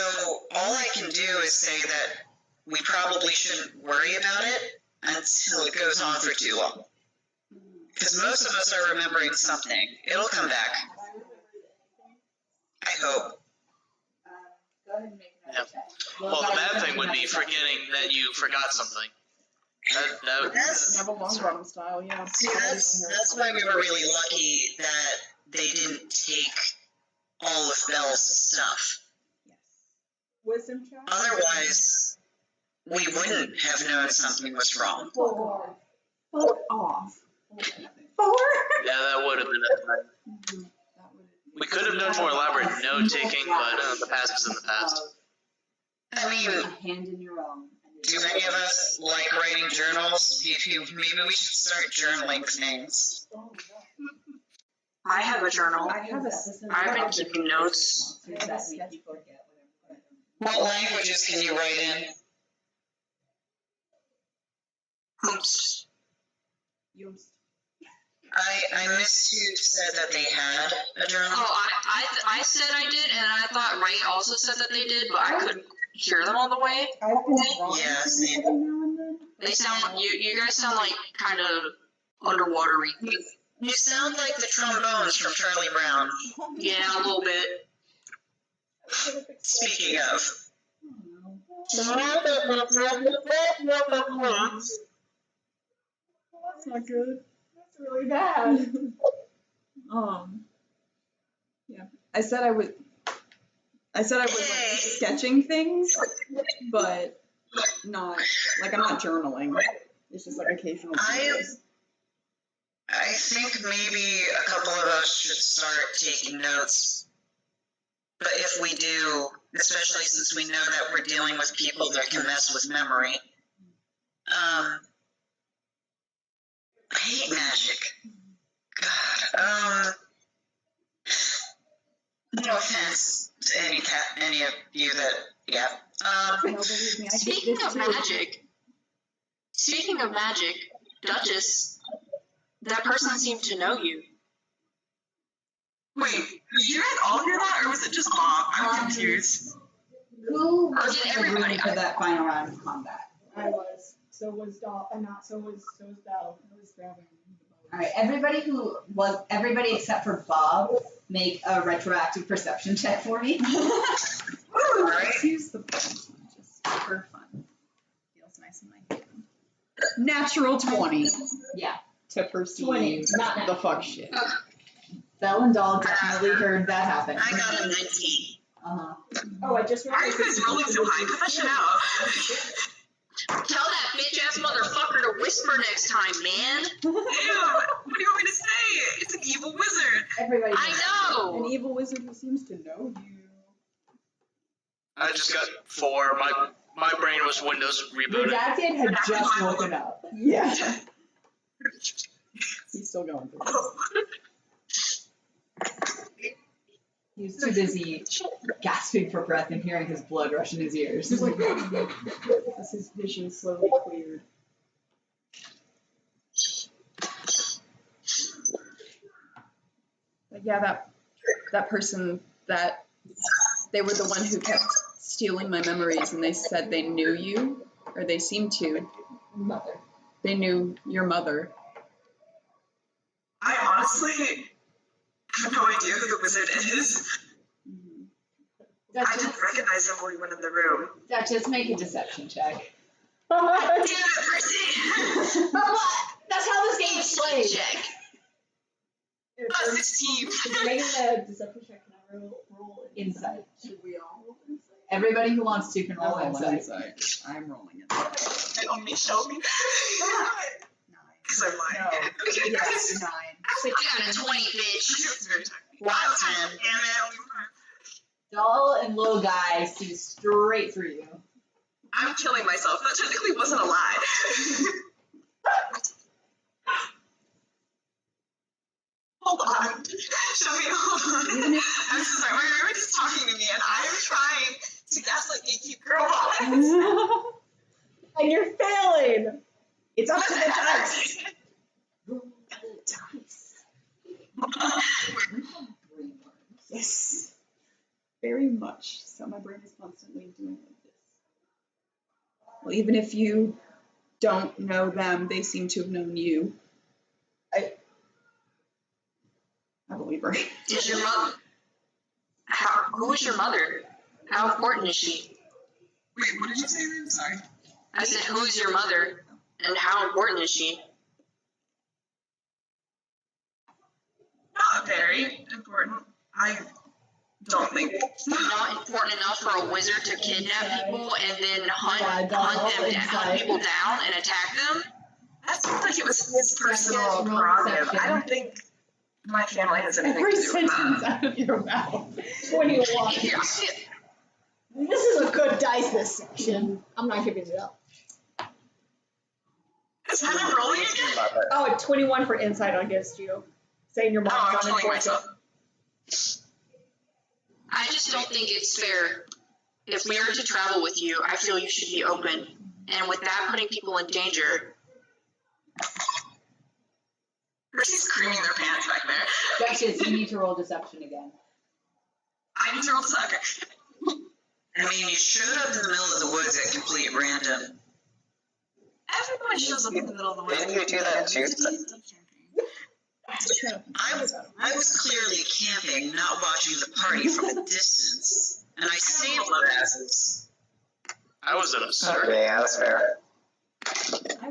all I can do is say that we probably shouldn't worry about it until it goes on for too long. Because most of us are remembering something. It'll come back. I hope. Go ahead and make Yeah. Well, the bad thing would be forgetting that you forgot something. Have a long bottom style, yeah. See, that's why we were really lucky that they didn't take all of Belle's stuff. wisdom check? Otherwise, we wouldn't have known something was wrong. 4. Fuck off. Yeah, that would have been a time. We could have done more elaborate note taking, but the past is in the past. I mean, A hand in your own. do any of us like writing journals? Maybe we should start journaling things. I have a journal. I've been keeping notes. What languages can you write in? Oops. I missed who said that they had a journal. Oh, I said I did, and I thought Ray also said that they did, but I couldn't hear them all the way. Yeah, same. They sound, you guys sound like kind of underwatery. You sound like the trombones from Charlie Brown. Yeah, a little bit. Speaking of. That's not good. That's really bad. Yeah. I said I was like sketching things, but not like I'm not journaling. It's just like occasional pieces. I think maybe a couple of us should start taking notes. But if we do, especially since we know that we're dealing with people that can mess with memory, I hate magic. God. No offense to any of you that, yeah. No, believe me, I hate Speaking this of too. magic, Duchess, that person seemed to know you. Wait, did you guys all hear that, or was it just Mom? I'm confused. Who Or was did in the room everybody? for that final round of combat? I was. So was Doll. So was Belle. Alright, everybody except for Bob, make a retroactive perception check for me. Let's use the bonus one just for fun. Feels nice in my hand. Natural 20 Yeah. to perceive 20, not the fuck shit. Belle and Doll definitely heard that happen. I got a 19. Uh-huh. Oh, I just Why are you guys rolling so high? Cut that shit out. Tell that bitch ass motherfucker to whisper next time, man. Ew, what do you want me to say? It's an evil wizard. Everybody. I know. An evil wizard who seems to know you. I just got 4. My brain was Windows rebooted. Redacted had just woken up. Yeah. He's still going through it. He was too busy gasping for breath and hearing his blood rush in his ears. He's like, as his vision slowly cleared. But yeah, that person, that they were the one who kept stealing my memories, and they said they knew you, or they seemed to. Mother. They knew your mother. I honestly have no idea who the wizard is. I didn't recognize him when we went in the room. Duchess, make a deception check. Damn it, Percy! That's how this game's played. Check. 16. If you're making a deception check, can I roll Insight. Should we all roll insight? Everybody who wants to can roll insight. Inside. I'm rolling it. They only show me. Because I'm lying. Okay, Yes, 9. I got a 20, bitch. It's very tiny. Wow, Damn 10. it. Doll and little guy see straight through you. I'm killing myself. That technically wasn't a lie. Hold on. Show me. Hold on. I'm so sorry. My roommate is talking to me, and I'm trying to gaslight gatekeep girl vibes. And you're failing. It's up to the dice. Yes. Very much. So my brain is constantly doing like this. Well, even if you don't know them, they seem to have known you. I believe her. Is your mother? Who is your mother? How important is she? Wait, what did you say? I'm sorry. I said, who is your mother? And how important is she? Not very important. I don't think. not important enough for a wizard to kidnap people and then hunt people down and attack them? That seems like it was his personal prerogative. I don't think my family has anything Every to do with sentence that. out of your mouth. 21. This is a good dice this section. I'm not giving it up. Is Heather rolling again? Oh, 21 for insight against you. Saying your Oh, I'm mom's killing unimportant. myself. I just don't think it's fair. If we are to travel with you, I feel you should be open. And with that putting people in danger, Percy's creaming their pants back there. Duchess, you need to roll deception again. I need to roll soccer. I mean, you showed up in the middle of the woods at complete random. Everyone shows up in the middle of the woods. Didn't you do that too? I was clearly camping, not watching the party from a distance, and I saved glasses. I was in a circle. Okay, that's fair. I was in a cave.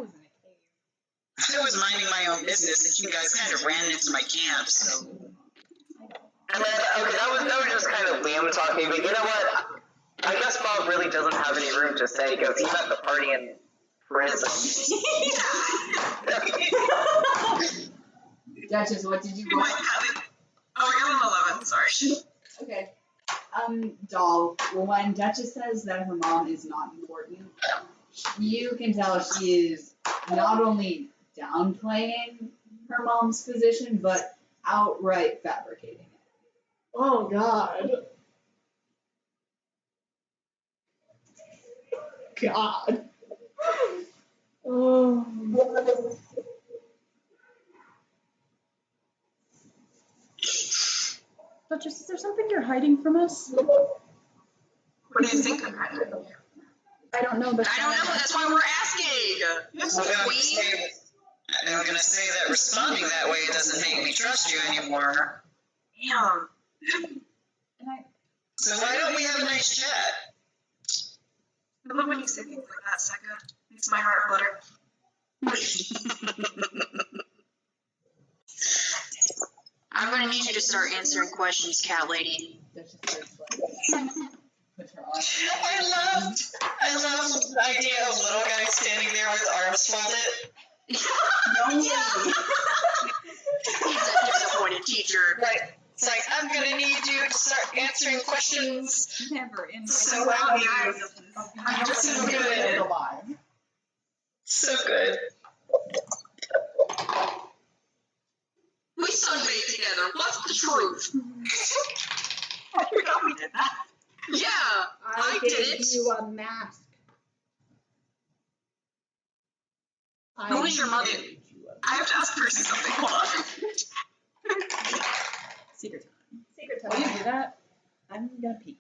I was minding my own business, and you guys kind of ran into my camp, so. And then, okay, that was just kind of Liam talking, but you know what? I guess Bob really doesn't have any room to say because he's at the party in prison. Duchess, what did you You roll? might have it. Oh, I got an 11, sorry. Okay. Doll, when Duchess says that her mom is not important, you can tell she is not only downplaying her mom's position, but outright fabricating it. Oh, God. God. Oh. Duchess, is there something you're hiding from us? What do you think I'm hiding from you? I don't know, but I don't know, that's why we're asking. I'm gonna say that responding that way doesn't make me trust you anymore. Damn. So why don't we have a nice chat? I love when you say things like that, Sekka. Makes my heart flutter. I'm gonna need you to start answering questions, cat lady. Duchess starts like, puts her arm. I love the idea of little guy standing there with arms folded. No Yeah. He's a disappointed teacher. Right. It's like, I'm gonna need you to start answering questions. Never in my So life. I'm so good. Alive. So good. We sunbathed together. What's the truth? I forgot we did that. Yeah, I did gave it. you a mask. Who is your mother? I have to ask Percy something. Hold on. secret time. Secret While you time. do that, I'm gonna pee.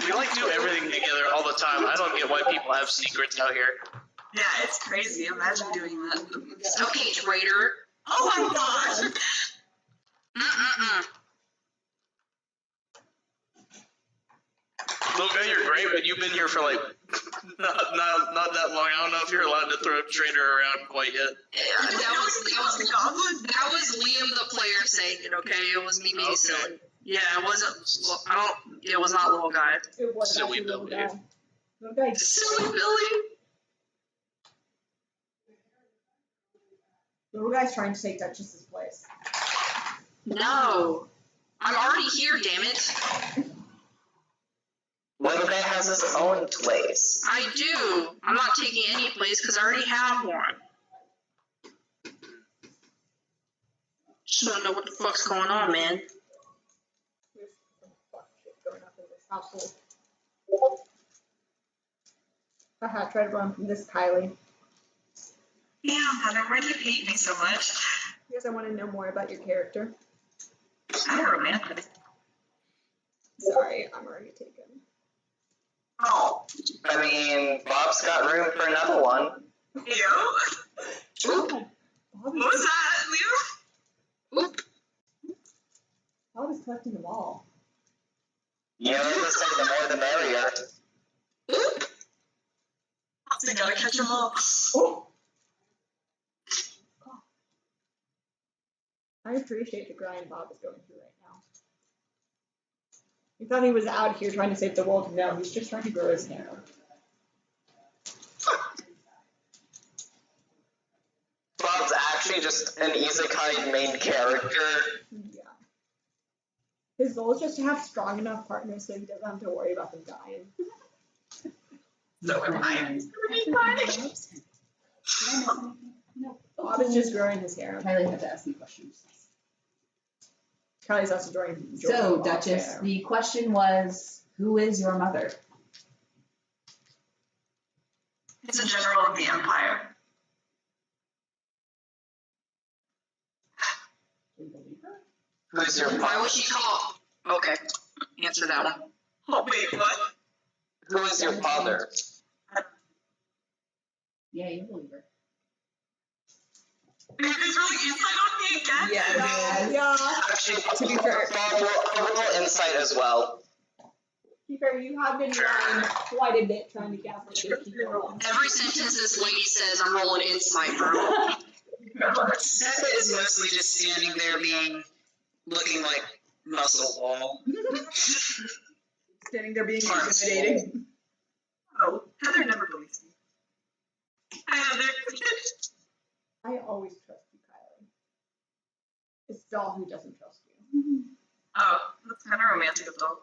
We like do everything together all the time. I don't get why people have secrets out here. Yeah, it's crazy. Imagine doing that. Okay, traitor. Oh my gosh. Mm-mm-mm. Okay, you're great, but you've been here for like not that long. I don't know if you're allowed to throw Trader around quite yet. That was Liam the player saying it, okay? It was me being Okay. silly. Yeah, it wasn't, it was not little guy. It was Silly actually little Billy. guy. Little guy. Silly Billy? Little guy's trying to take Duchess's place. No. I'm already here, damn it. Little guy has his own place. I do. I'm not taking any place because I already have one. Just don't know what the fuck's going on, man. There's some fuck shit going up in this household. Haha, try to run from this, Kylie. Damn, Heather, why do you hate me so much? Because I want to know more about your character. I'm a romantic. Sorry, I'm already taken. Oh. I mean, Bob's got room for another one. Ew. Oop. What was that, Leo? Oop. Bob is collecting them all. You know, they say the more the merrier. Oop. I gotta catch them all. Oh! I appreciate the grind Bob is going through right now. He thought he was out here trying to save the world. No, he's just trying to grow his hair. Bob's actually just an isekai main character. Yeah. His goal is just to have strong enough partners so he doesn't have to worry about them dying. So am I. No. Bob is just growing his hair. Kylie had to ask me questions. Kylie's also growing. So, Bob's Duchess, hair. the question was, who is your mother? It's a general of the Empire. Who's your Why father? was she called? Okay, answer that one. Oh, wait, what? Who is your father? Yeah, you believe her. Are you guys really inside on me again? Yeah. Actually, To be fair- Bob, a little insight as well. To be fair, you have been lying quite a bit trying to gaslight people. Every sentence this lady says, I'm rolling insight for her. Seth is mostly just standing there looking like muscle wall. Standing there being Farm intimidating. Oh, Heather never believes me. Hi, Heather. I always trust you, Kylie. It's Doll who doesn't trust you. Oh, that's kind of romantic of Doll.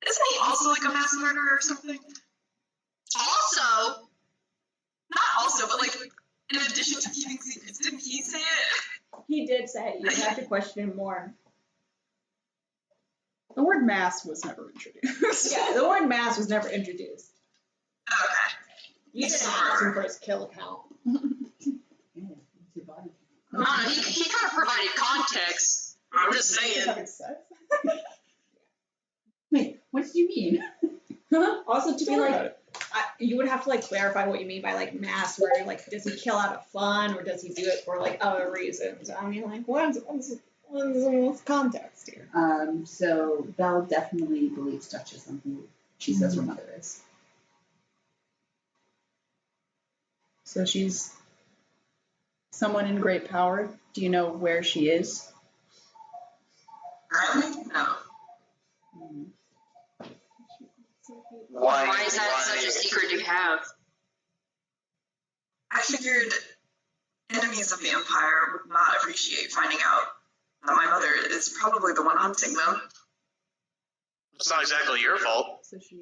Isn't he also like a mass murderer or something? Also, Not also, but like in addition to keeping secrets, didn't he say it? He did say it. You have to question him more. The word mass was never introduced. Yeah, the word mass was never introduced. Okay. You didn't Smart. ask him for his kill count. Yeah, it's your body. he kind of provided context. I'm just saying. Having sex. Wait, what did you mean? Also, to be Don't worry about like, you would have to like clarify what you mean by like mass, where like does he kill out of fun or does he do it for like other reasons? I mean, like what's context here? So Belle definitely believes Duchess on who she says her mother is. So she's someone in great power. Do you know where she is? Currently? No. Why is that such a secret to have? I figured enemies of the Empire would not appreciate finding out that my mother is probably the one hunting them. It's not exactly your fault. So she.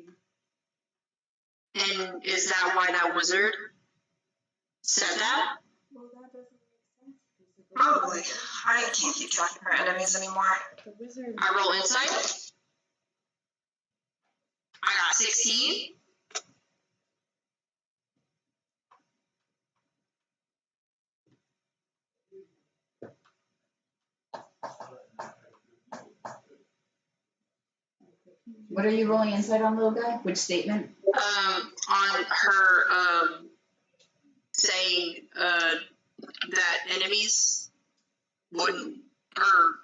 And is that why that wizard said that? Well, that doesn't make sense. Probably. I can't keep track of her enemies anymore. The wizard. I roll insight. I got 16. What are you rolling insight on, little guy? Which statement? On her saying that enemies wouldn't, or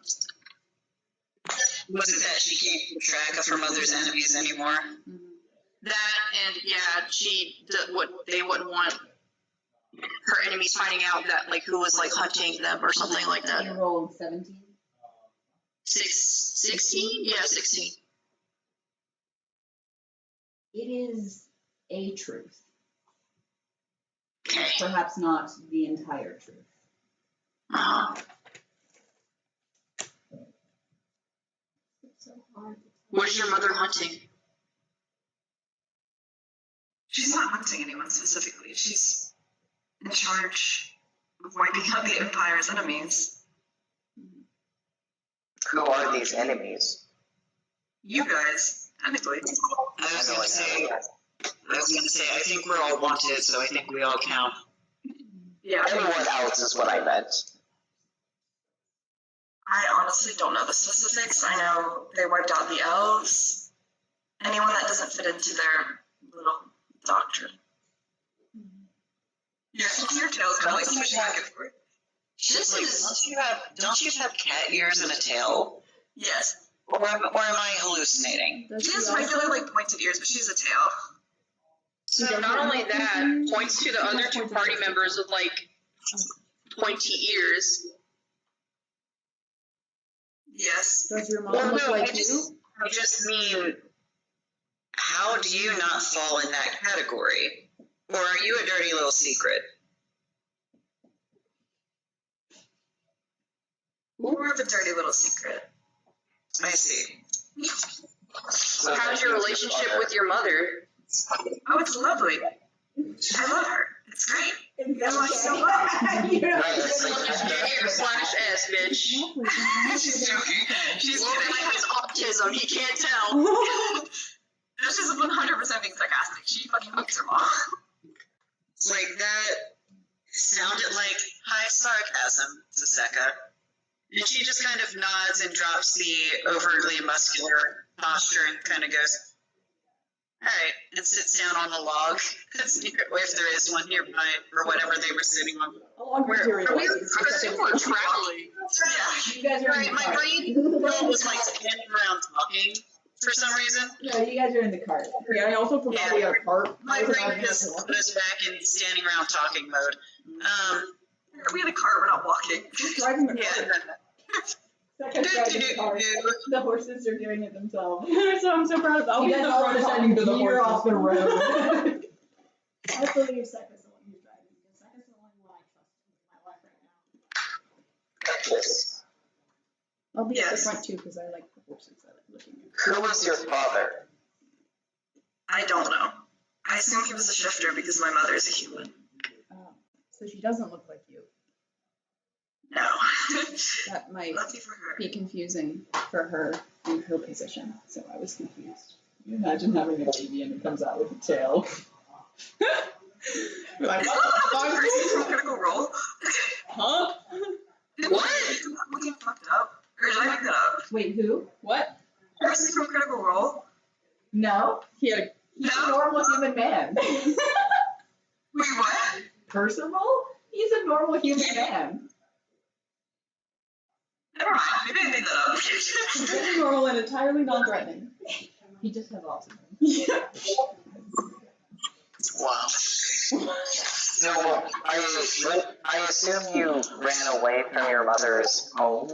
Was it that she can't keep track of her mother's enemies anymore? that, and yeah, they wouldn't want her enemies finding out that like who was like hunting them or something like that. You rolled 17. 16? Yeah, 16. It is a truth. Okay. Perhaps not the entire truth. It's so hard. Where's your mother hunting? She's not hunting anyone specifically. She's in charge of wiping out the Empire's enemies. Who are these enemies? You guys, technically. I was gonna say, I think we're all wanted, so I think we all count. Yeah. Everyone else is what I meant. I honestly don't know the specifics. I know they wiped out the elves. Anyone that doesn't fit into their little doctrine. Yeah, your tail's kind of like switching back and forth. This is Don't you have cat ears and a tail? Yes. Or am I hallucinating? Does She she has also- regular, like, pointed ears, but she's a tail. so not only that, points to the other two party members with like pointy ears. Yes. Does your mom Well, look no, like I just, you? I just mean, how do you not fall in that category? Or are you a dirty little secret? More of a dirty little secret. I see. How's your relationship with your mother? Oh, it's lovely. I love her. It's great. Is I that love her so much. okay? You know, Right, it's like- Junior slash S, bitch. She's joking. She's Logan kidding. has autism, he can't tell. No, she's 100% being sarcastic. She fucking hates her mom. Like, that sounded like high sarcasm to Seka. And she just kind of nods and drops the overtly muscular posture and kind of goes, alright, and sits down on the log, if there is one nearby, or whatever they were sitting on. A long Where- material. I assume we're traveling. Yeah. You guys are in Right, the my cart. brain was like standing around talking for some reason. No, you guys are in the cart. Yeah, I also forgot we had a cart. My brain just put us back in standing around talking mode. We had a cart, we're not walking. Driving the Yeah. cart. Second driving the cart. The horses are doing it themselves. So I'm so proud of that. You guys all of a sudden veer off the road. I believe Seka's the one who's driving, because Seka's the only one I trust in my life right now. Yes. I'll be at the Yes. front too because I like the horses. I like looking at. Who was your father? I don't know. I assume he was a shifter because my mother is a human. So she doesn't look like you. No. That might Lucky for her. be confusing for her in her position. So I was confused. Can you imagine having a baby and it comes out with a tail? You're like, Is what that the the fuck? person from Critical Role? Huh? What? Am I looking fucked up? Or did I make that up? Wait, who? What? Person from Critical Role? No, He had he's a No? normal human man. Wait, what? Percival? He's a normal human man. Never mind. Maybe I made that up. very normal and entirely non-threatening. He just has autism. Wow. So, I assume you ran away from your mother's home?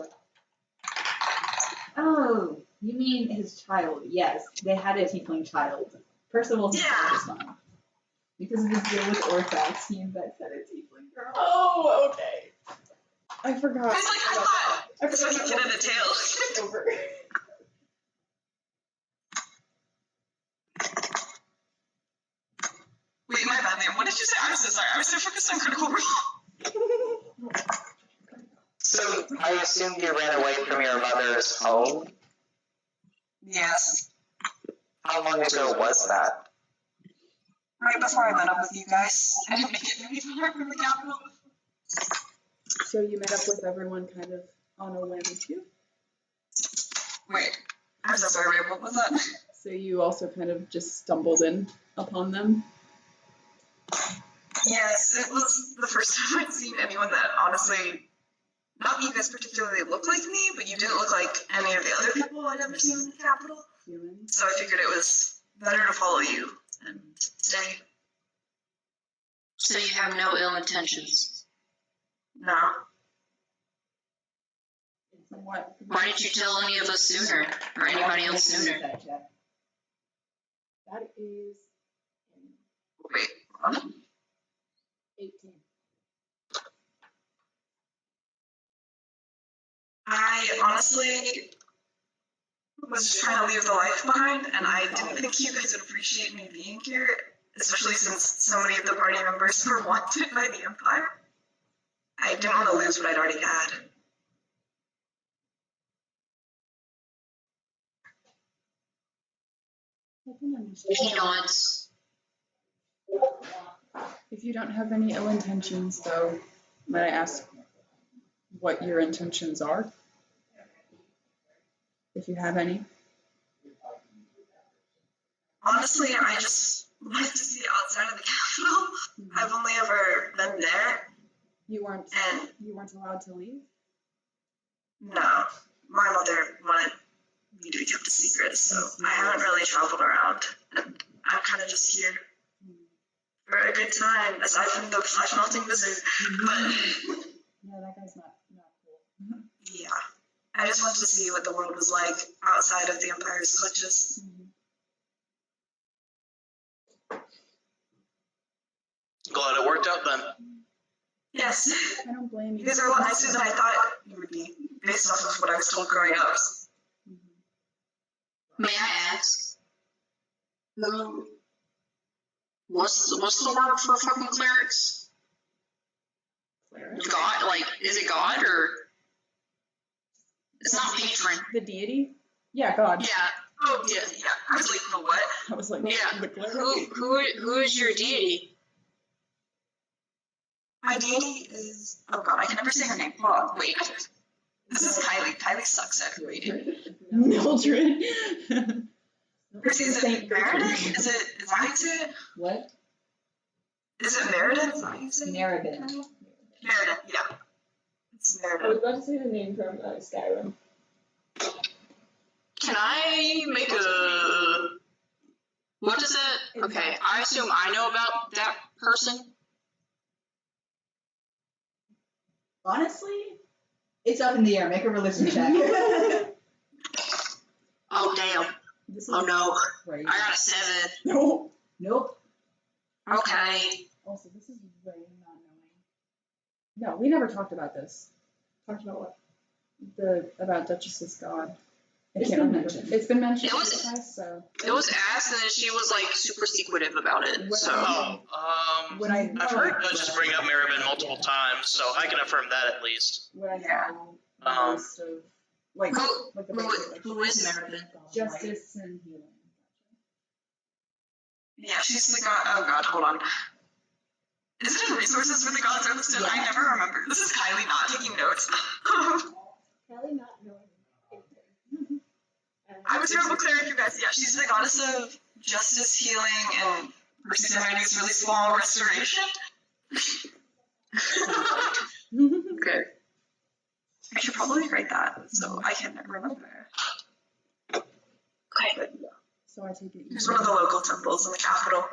Oh, you mean his child? Yes, they had a tiefling child. Percival himself is fine. Because of his deal with Orthax, he invented a tiefling girl. Oh, okay. I forgot. I was like, I thought I this was a kid in a tail. over. Wait, my bad, man. What did you say? I'm so sorry. I was so focused on Critical Role. So, I assume you ran away from your mother's home? Yes. How long ago was that? Right before I met up with you guys. I didn't make it very far from the capital. So you met up with everyone kind of on a whim too? Wait. I'm so sorry, Ray. What was that? So you also kind of just stumbled in upon them? Yes, it was the first time I'd seen anyone that honestly, not you guys particularly looked like me, but you didn't look like any of the other people I'd ever seen in the capital. Humans? So I figured it was better to follow you and stay. So you have no ill intentions. No. What? Why didn't you tell any of us sooner, or anybody else sooner? That is Wait, what? 18. I honestly was just trying to leave the life behind, and I didn't think you guys would appreciate me being here, especially since so many of the party members were wanted by the Empire. I didn't want to lose what I'd already had. I can understand. He nods. If you don't have any ill intentions, though, might I ask what your intentions are? If you have any. Honestly, I just wanted to see outside of the capital. I've only ever been there, You weren't and allowed to leave? no, my mother wanted me to be kept a secret, so I haven't really traveled around, and I'm kind of just here for a good time, aside from the flesh melting visit. But Yeah, that guy's not cool. yeah, I just wanted to see what the world was like outside of the Empire's clutches. Glad it worked out then. Yes, I don't blame you. you guys are a lot nicer than I thought you would be, based off of what I was told growing up. May I ask? What's the word for fucking clerics? God, like, is it God or? It's not patron. The deity? Yeah, God. Yeah. Oh, yeah, yeah. I was like, the what? I was like, Yeah. the cleric? Who is your deity? My deity is, oh god, I can never say her name. Hold on, wait. This is Kylie. Kylie sucks at reading. Mildred. Is it Meredith? Is that how you say it? What? Is it Meredith? Is that how you say it? Meredith. Meredith, yeah. It's I was Meredith. about to say the name from Skyrim. Can I make a? What is it? Okay, I assume I know about that person. Honestly, it's up in the air. Make a religion check. Oh damn! This is Oh no! Crazy. I got a 7. No. Nope. Okay. Also, this is very not knowing. No, we never talked about this. Talked about what? About Duchess's God. I It's can't been remember. mentioned. It's been mentioned It was- twice, so. It was asked, and then she was like super secretive about it. So. Oh, Would I? I've heard Duchess bring up Merriman multiple times, so I can affirm that at least. Would I Yeah. know Um, most of like Who- like the who- basic, like, who is Merriman? Justice and healing. Yeah, she's the god. Oh god, hold on. Is it in resources where the gods are listed? I never remember. This is Kylie not taking notes. Kelly not knowing anything. I'm a terrible cleric, you guys. Yeah, she's the goddess of justice, healing, and Mercy Divinity's really small restoration. Okay. I should probably write that so I can remember. Okay, but So I take it. it's one of the local temples in the capital.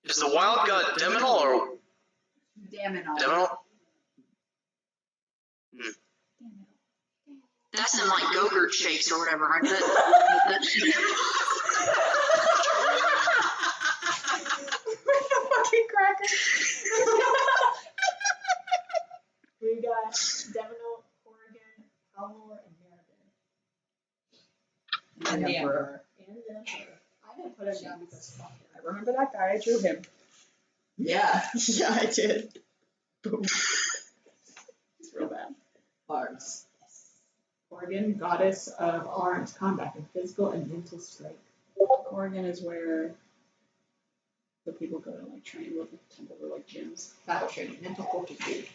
Is the wild god Deminal or Daminal. Deminal? That's in like Go-Gurt shakes or whatever, right? Fucking cracker. We got Devonal, Corrigan, Halmore, and Meriden. And the Emperor. And the Emperor. I didn't put him down because fuck him. I remember that guy. I drew him. Yeah. Yeah, I did. Boom. It's real bad. Bards. Corrigan, goddess of arms, combat, and physical and mental strength. Oregon is where the people go to like train with the temple or like gyms. Battle training, mental fortitude.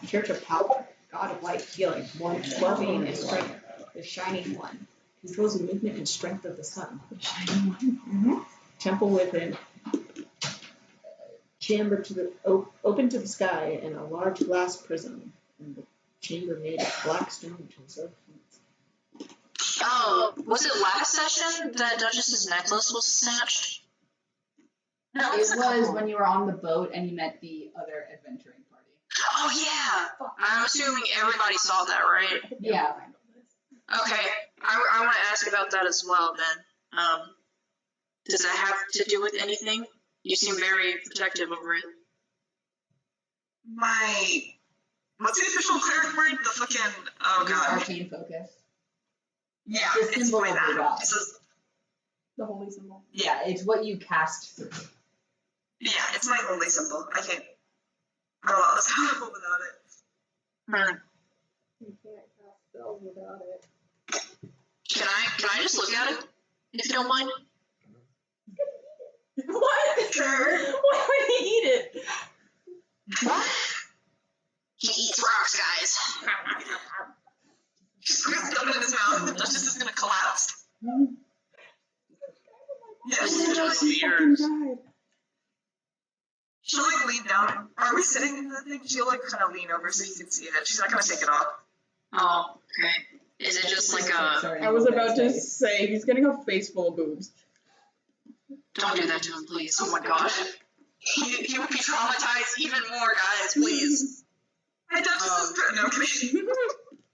Church of power, god of light, healing, one, well-being, and strength. The shining one controls the movement and strength of the sun. The shining one. Temple within. Chamber to the open to the sky and a large glass prism. And the chamber made of black stone to observe heat. Oh, was it last session that Duchess's necklace was snatched? No, It it's a was couple. when you were on the boat and you met the other adventuring party. Oh yeah. I'm assuming everybody saw that, right? Yeah. Okay. I want to ask about that as well then. Does that have to do with anything? You seem very protective over it. What's the official cleric word? The fucking, oh Your god. arcane focus. Yeah, The it's symbol like of the that. god. It's a- The holy symbol. Yeah, it's what you cast through. yeah, it's my only symbol. I can't go out this powerful without it. You can't cast spells without it. Can I just look at it? If you don't mind? What? Sure. Why would he eat it? What? He eats rocks, guys. Just put stuff in his mouth and the Duchess is gonna collapse. Yeah, This is He fucking died. she'll like lean down. Are we sitting in the thing? She'll like kind of lean over so you can see it. She's not gonna take it off. Oh, okay. Is it just like a... Sorry, I was no about to face. say he's getting a face full of boobs. Don't do that to him, please. Oh my god. He would be traumatized even more, guys, please. My Duchess is good. No, I'm kidding.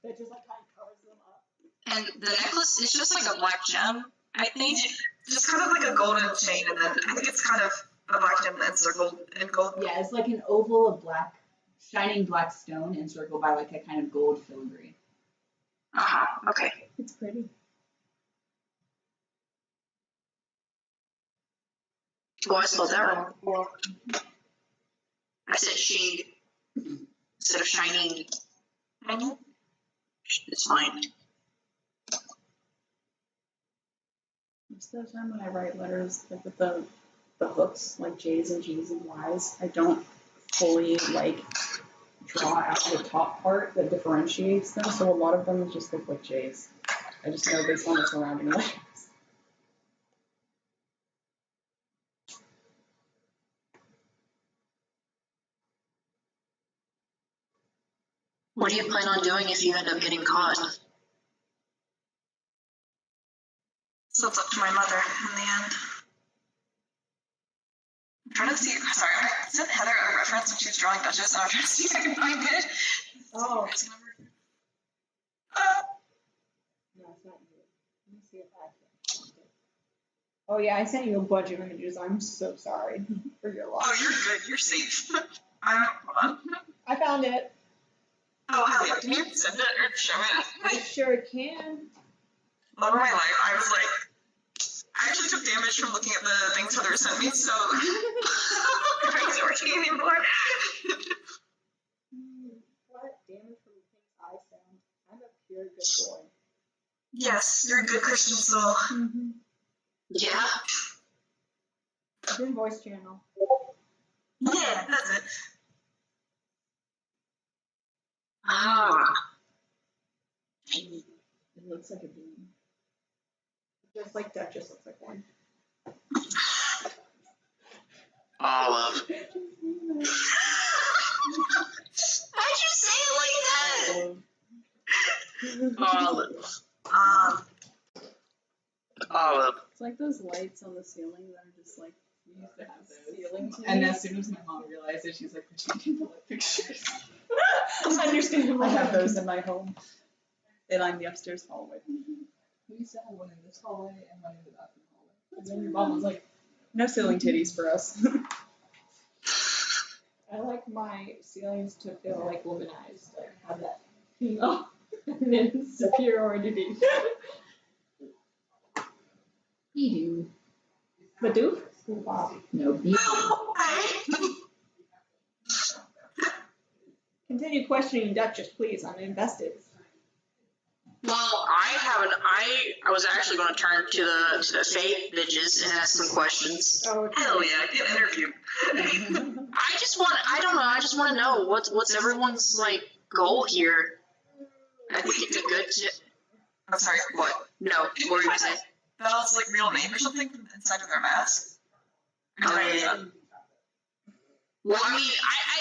That just like kind of covers them up. And the necklace is just like a black gem, I think. Just kind of like a golden chain, and then I think it's kind of a black gem encircled in gold. Yeah, it's like an oval of black, shining black stone encircled by like a kind of gold filigree. Okay. It's pretty. Oh, I spelled that wrong. I said shing instead of shining. It's fine. Most of the time when I write letters, like with the hooks, like J's and G's and Y's, I don't fully like draw out the top part that differentiates them. So a lot of them just look like J's. I just know based on the surrounding letters. What do you plan on doing if you end up getting caught? So it's up to my mother in the end. I'm trying to see. Sorry, I sent Heather a reference when she was drawing Duchess, and I'm trying to see if I can find it. Oh. No, it's not you. Let me see if I can find it. Oh yeah, I sent you a bunch of images. I'm so sorry for your loss. Oh, you're good. You're safe. Hold on. I found it. Oh, hell yeah. Can you send it or show it? I sure can. Love of my life. I was like, I actually took damage from looking at the things Heather sent me, so my brain's not working anymore. What damage from the things I found? I'm a pure good boy. Yes, you're a good Christian soul. Mm-hmm. Yeah. Good voice channel. Yeah, that's it. It looks like a bean. Just like Duchess looks like one. Olive. Why'd you say it like that? Olive. Olive. It's like those lights on the ceiling that are just like, we used to have those. Ceiling And as soon as my mom realized it, she's like, we're changing the light fixtures. Understandable. I have those in my home. They line the upstairs hallway. We used to have one in this hallway and one in the bathroom hallway. And then your mom was like, No ceiling titties for us. I like my ceilings to feel like womanized, like have that female feminine superiority. You But do? Wow. No, you. Continue questioning Duchess, please. I'm invested. Well, I was actually going to turn to the fake bitches and ask some questions. Oh, Hell yeah, get interviewed. I don't know, I just want to know what's everyone's, like, goal here. I think it's a good I'm sorry, what? No, what were you going to say? Belle's like real name or something from inside of their mask? Oh, yeah. Well, I mean,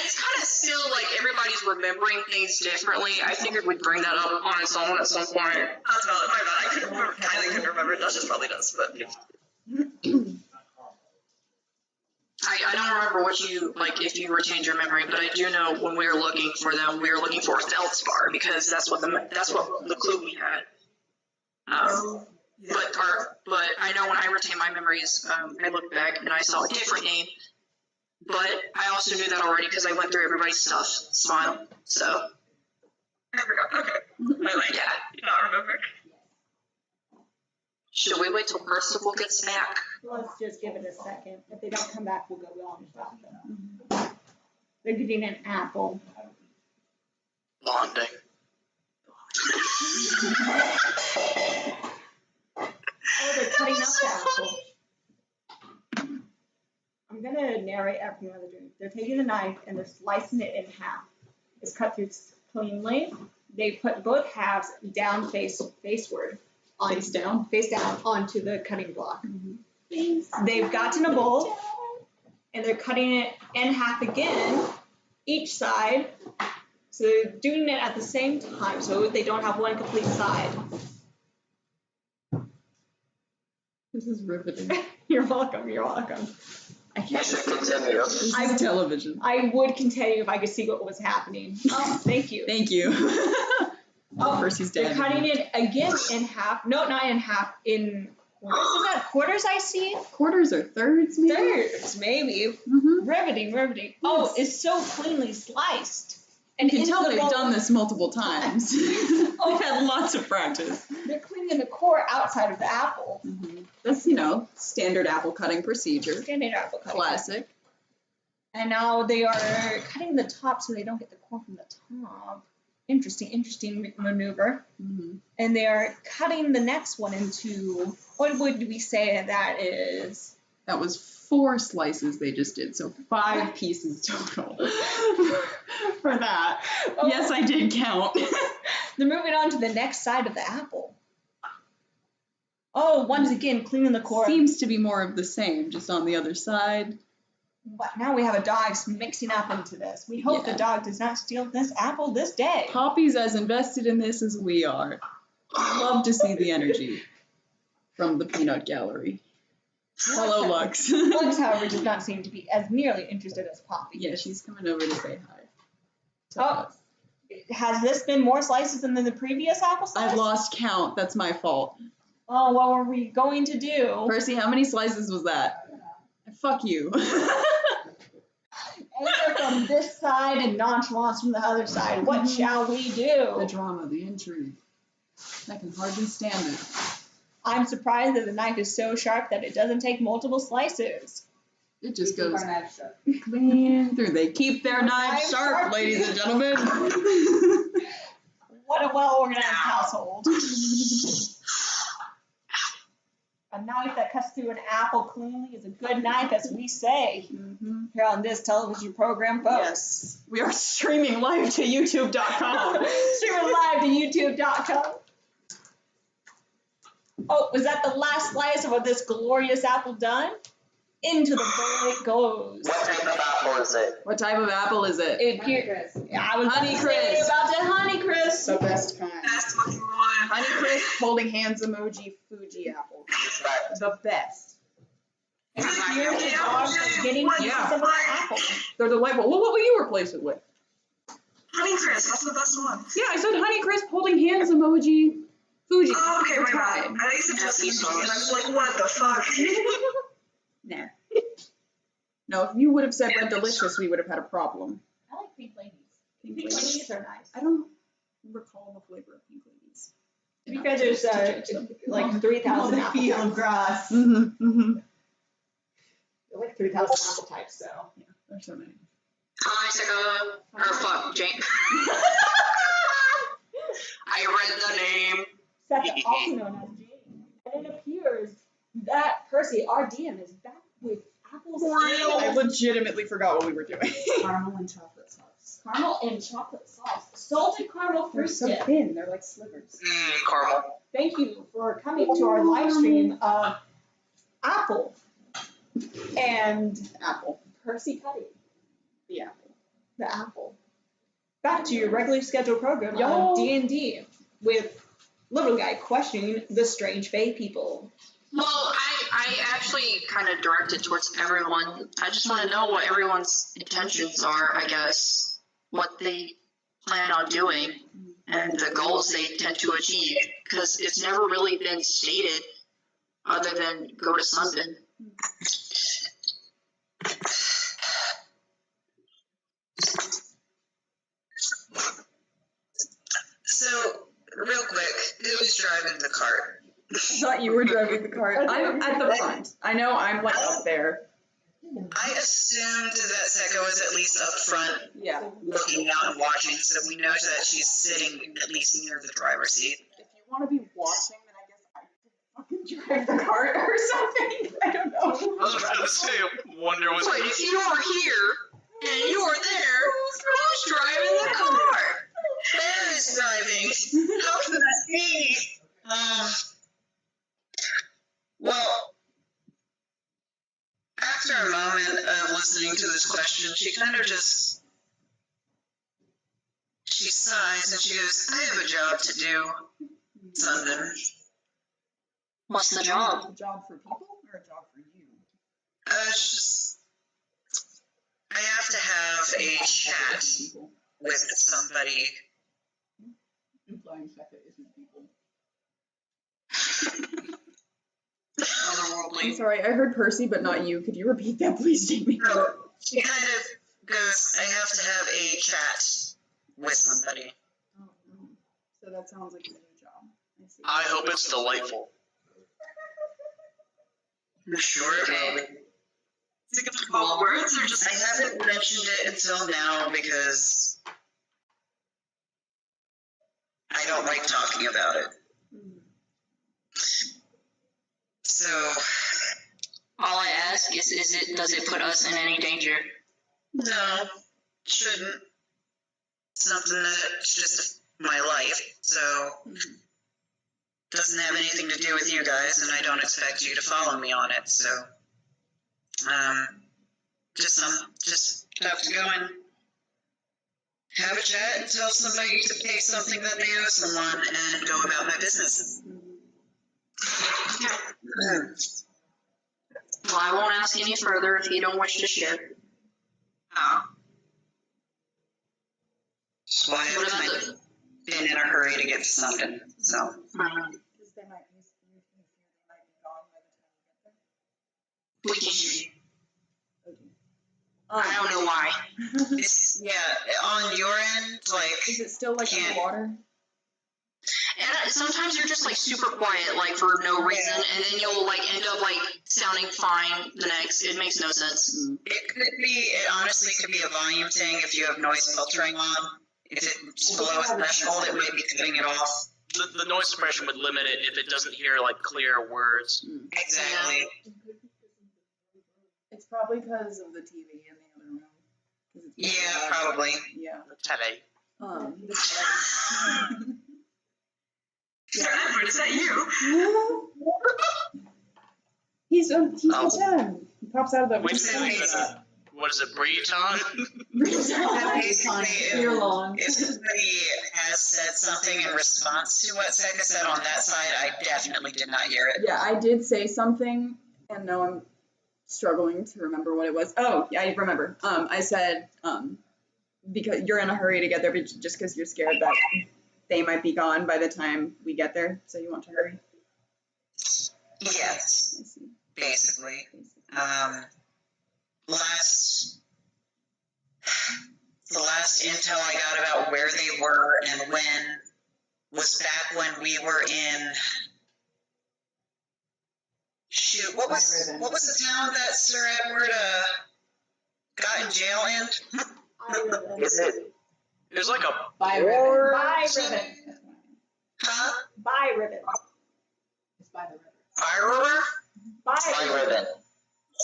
it's kind of still like everybody's remembering things differently. I figured we'd bring that up on its own at some point. That's valid. My bad. I couldn't remember. Duchess probably does, but. I don't remember what you, like, if you retained your memory, but I do know when we were looking for them, we were looking for a feldspar because that's what the clue we had. But I know when I retained my memories, I looked back and I saw a different name. But I also knew that already because I went through everybody's stuff. Smile. So. I forgot. Okay. I like Yeah. not remember. Should we wait till Percival gets back? Let's just give it a second. If they don't come back, we'll go. We'll just stop them. They're getting an apple. Bonding. Oh, they're cutting up the apple. I'm gonna narrate everything that they're doing. They're taking the knife and they're slicing it in half. It's cut through cleanly. They put both halves down faceward. Face down onto the cutting block. They've gotten a bowl and they're cutting it in half again, each side. So they're doing it at the same time so they don't have one complete side. This is riveting. You're welcome. I You can't. should continue. This is television. I would continue if I could see what was happening. Oh, thank you. Thank you. Oh, Percy's They're dead. cutting it again in half. No, not in half. In quarters. Is that quarters I see? Quarters or thirds, maybe? Thirds, maybe. Mm-hmm. Riveting. Oh, it's so cleanly sliced. You can into tell the they've bowl. done this multiple times. They've had lots of practice. They're cleaning the core outside of the apple. That's, standard apple cutting procedure. Standard apple cutting. Classic. And now they are cutting the top so they don't get the core from the top. Interesting maneuver. Mm-hmm. And they are cutting the next one into, what would we say that is? That was 4 slices they just did, so 5 pieces total for that. Oh. Yes, I did count. They're moving on to the next side of the apple. Oh, once again, cleaning the core. Seems to be more of the same, just on the other side. But now we have a dog mixing up into this. We hope Yeah. the dog does not steal this apple this day. Poppy's as invested in this as we are. Love to see the energy from the peanut gallery. Hello, Lux. Lux, however, does not seem to be as nearly interested as Poppy. Yeah, she's coming over to say hi. Oh, has this been more slices than the previous apple slice? I've lost count. That's my fault. Oh, what were we going to do? Percy, how many slices was that? Fuck you. Anger from this side and nonchalance from the other side. What shall we The do? drama, the intrigue. I can hardly stand it. I'm surprised that the knife is so sharp that it doesn't take multiple slices. It just goes Our knife sharp. clean through. They keep their knives Knives sharp, sharp. ladies and gentlemen. What a well-organized household. A knife that cuts through an apple cleanly is a good knife, as we say Mm-hmm. here on this television program, folks. Yes. We are streaming live to youtube.com. Streaming live to youtube.com. Oh, was that the last slice of this glorious apple done? Into the bowl it goes. What type of apple is it? What type of apple is it? It Honeycrisp. I was Honey about to say crisp. about the honey crisp. The best kind. Best looking one. Honeycrisp holding hands emoji Fuji apple. Right. The best. And here the dogs are getting Yeah. some of the apple. They're delightful. Well, what will you replace it with? Honeycrisp, that's the best one. Yeah, I said Honeycrisp holding hands emoji Fuji. Oh, okay, It's my bad. fine. I think it's just Fuji, and I was like, what the fuck? Nah. No, if you would have said Red Delicious, we would have had a problem. I like pink ladies. Pink Pink ladies. ladies are nice. I don't recall the flavor of pink ladies. Because there's like 3,000 apple types. grass. Mm-hmm, mm-hmm. There are like 3,000 apple types, so. Yeah, there's so many. Hi, Sika. Or fuck, Jane. I read the name. Second, also known as Jane. And it appears that Percy, our DM, is back with apple I cider, legitimately forgot what we were doing. Caramel and chocolate sauce. caramel and chocolate sauce. Salted caramel fruit dip. thin, they're like slivers. Caramel. Thank you for coming to our live stream of apple and Apple. Percy cutting The apple. the apple. Back to your regularly scheduled program Y'all. of D&D with Little Guy questioning the strange Fae people. Well, I actually kind of directed towards everyone. I just want to know what everyone's intentions are, I guess. What they plan on doing and the goals they tend to achieve. Because it's never really been stated other than go to Sunbin. So, real quick, who was driving the cart? I thought you were driving the cart. I'm at the front. I know I'm like up there. I assumed that Seka was at least up front Yeah. looking out and watching, so we know that she's sitting at least near the driver's seat. If you want to be watching, then I guess I could fucking drive the cart or something. I don't know. I was about to say, wonder was But if you were here and you were there, who's driving the car? Claire is driving. How can that be? Well, after a moment of listening to this question, she kind of just, she sighs and she goes, I have a job to do, Sunday. What's the job? A job for people or a job for you? It's just I have to have a chat People. with somebody. Implying Becca isn't people. I'm Otherworldly. sorry, I heard Percy, but not you. Could you repeat that, please, Jamie? So she kind of goes, I have to have a chat with somebody. Oh, no. So that sounds like a new job. I see. I hope it's delightful. I'm sure it will. Is it gonna call words or just? I haven't mentioned it until now because I don't like talking about it. So, All I ask is does it put us in any danger? no, shouldn't. Something that's just my life, so doesn't have anything to do with you guys, and I don't expect you to follow me on it. So, just have to go and have a chat and tell somebody to pay something that they owe someone and go about my business. Well, I won't ask any further if you don't wish to share. Oh. Well, I What haven't about the? been in a hurry to get to something, so. Because they might be gone by the time we get there. We can hear you. Okay. I don't know why. It's, yeah, on your end, like, Is it still like Can't- underwater? And sometimes you're just like super quiet, like for no reason, and then you'll like end up like sounding fine the next. It makes no sense. it honestly could be a volume thing if you have noise filtering on. If it's below a threshold, it might be cutting it off. The noise suppression would limit it if it doesn't hear like clear words. Exactly. It's probably because of the TV in the other room. 'Cause it's Yeah, loud. probably. Yeah. Today. Edward, is that you? He's Oh. the 10. He pops out of the. Which what is it, Breton? Basically, You're long. if somebody has said something in response to what Seka said on that side, I definitely did not hear it. Yeah, I did say something, and now I'm struggling to remember what it was. Oh, yeah, I remember. I said, because you're in a hurry to get there, but just because you're scared that they might be gone by the time we get there, so you want to hurry. Yes, I see. basically. The last intel I got about where they were and when was back when we were in. Shoot, what was the town that Sir Edward got in jail in? Is it? There's like a By board. By ribbon. Huh? By ribbon. It's by the river. Irover? By By ribbon. ribbon.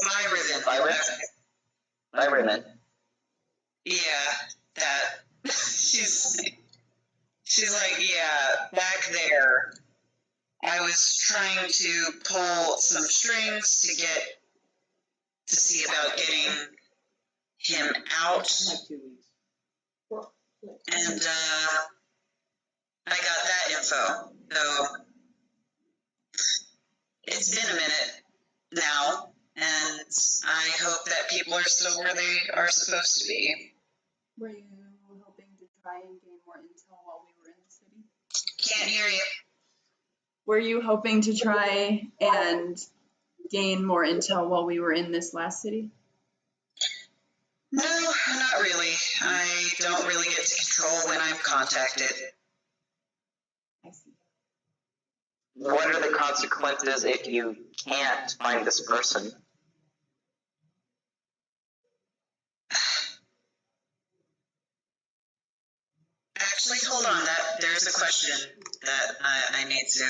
My ribbon. By ribbon? By ribbon. Yeah, that. She's like, yeah, back there. I was trying to pull some strings to see about getting him out, Like 2 weeks. and I got that info. So it's been a minute now, and I hope that people are still where they are supposed to be. Were you hoping to try and gain more intel while we were in the city? Can't hear you. Were you hoping to try and gain more intel while we were in this last city? No, not really. I don't really get to control when I'm contacted. I see. What are the consequences if you can't find this person? Actually, hold on. There's a question that I need to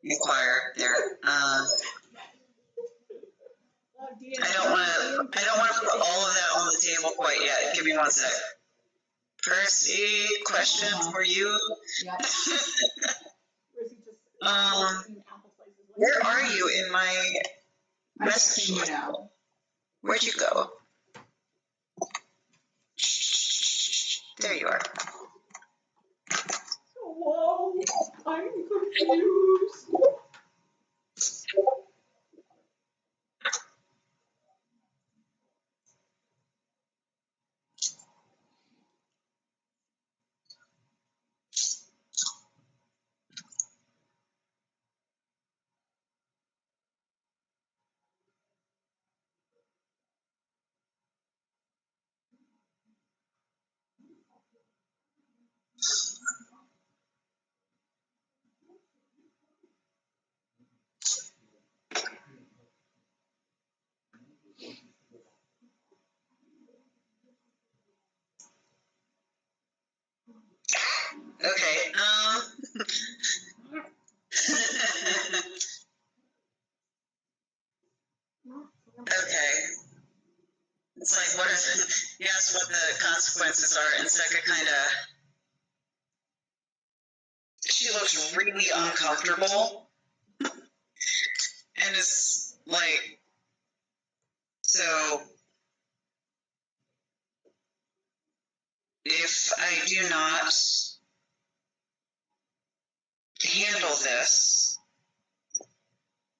inquire there. I don't want to put all of that on the table quite yet. Give me 1 sec. Percy, question for you. Yeah. Where are you in my I'm message? texting you now. Where'd you go? There you are. Whoa, I'm confused. Okay. Okay. It's like, what if you ask what the consequences are, and Seka kind of, she looks really uncomfortable, and is like, so if I do not handle this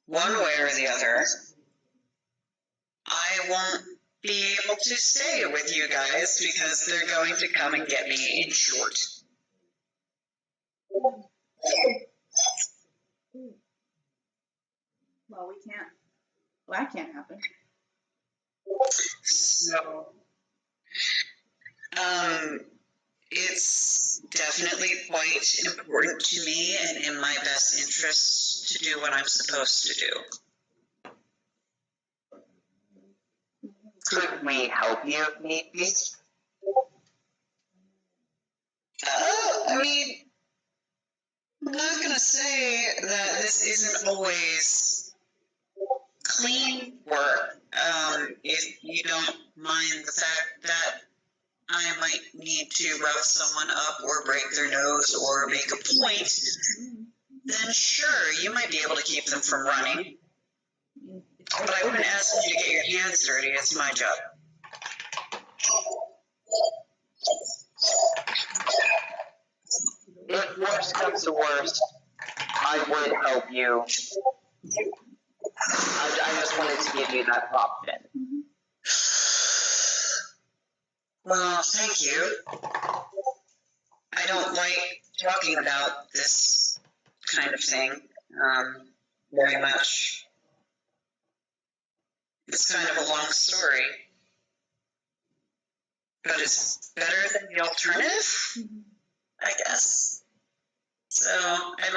one way or the other, I won't be able to stay with you guys because they're going to come and get me in short. Well, we can't. Well, that can't happen. So, it's definitely quite important to me and in my best interest to do what I'm supposed to do. Could we help you if need be? I mean, I'm not gonna say that this isn't always clean work. If you don't mind the fact that I might need to rough someone up or break their nose or make a point, then sure, you might be able to keep them from running. But I wouldn't ask you to get your hands dirty. It's my job. If worse comes to worst, I would help you. I just wanted to give you that option. Well, thank you. I don't like talking about this kind of thing very much. It's kind of a long story. But it's better than the alternative, I guess. So I'd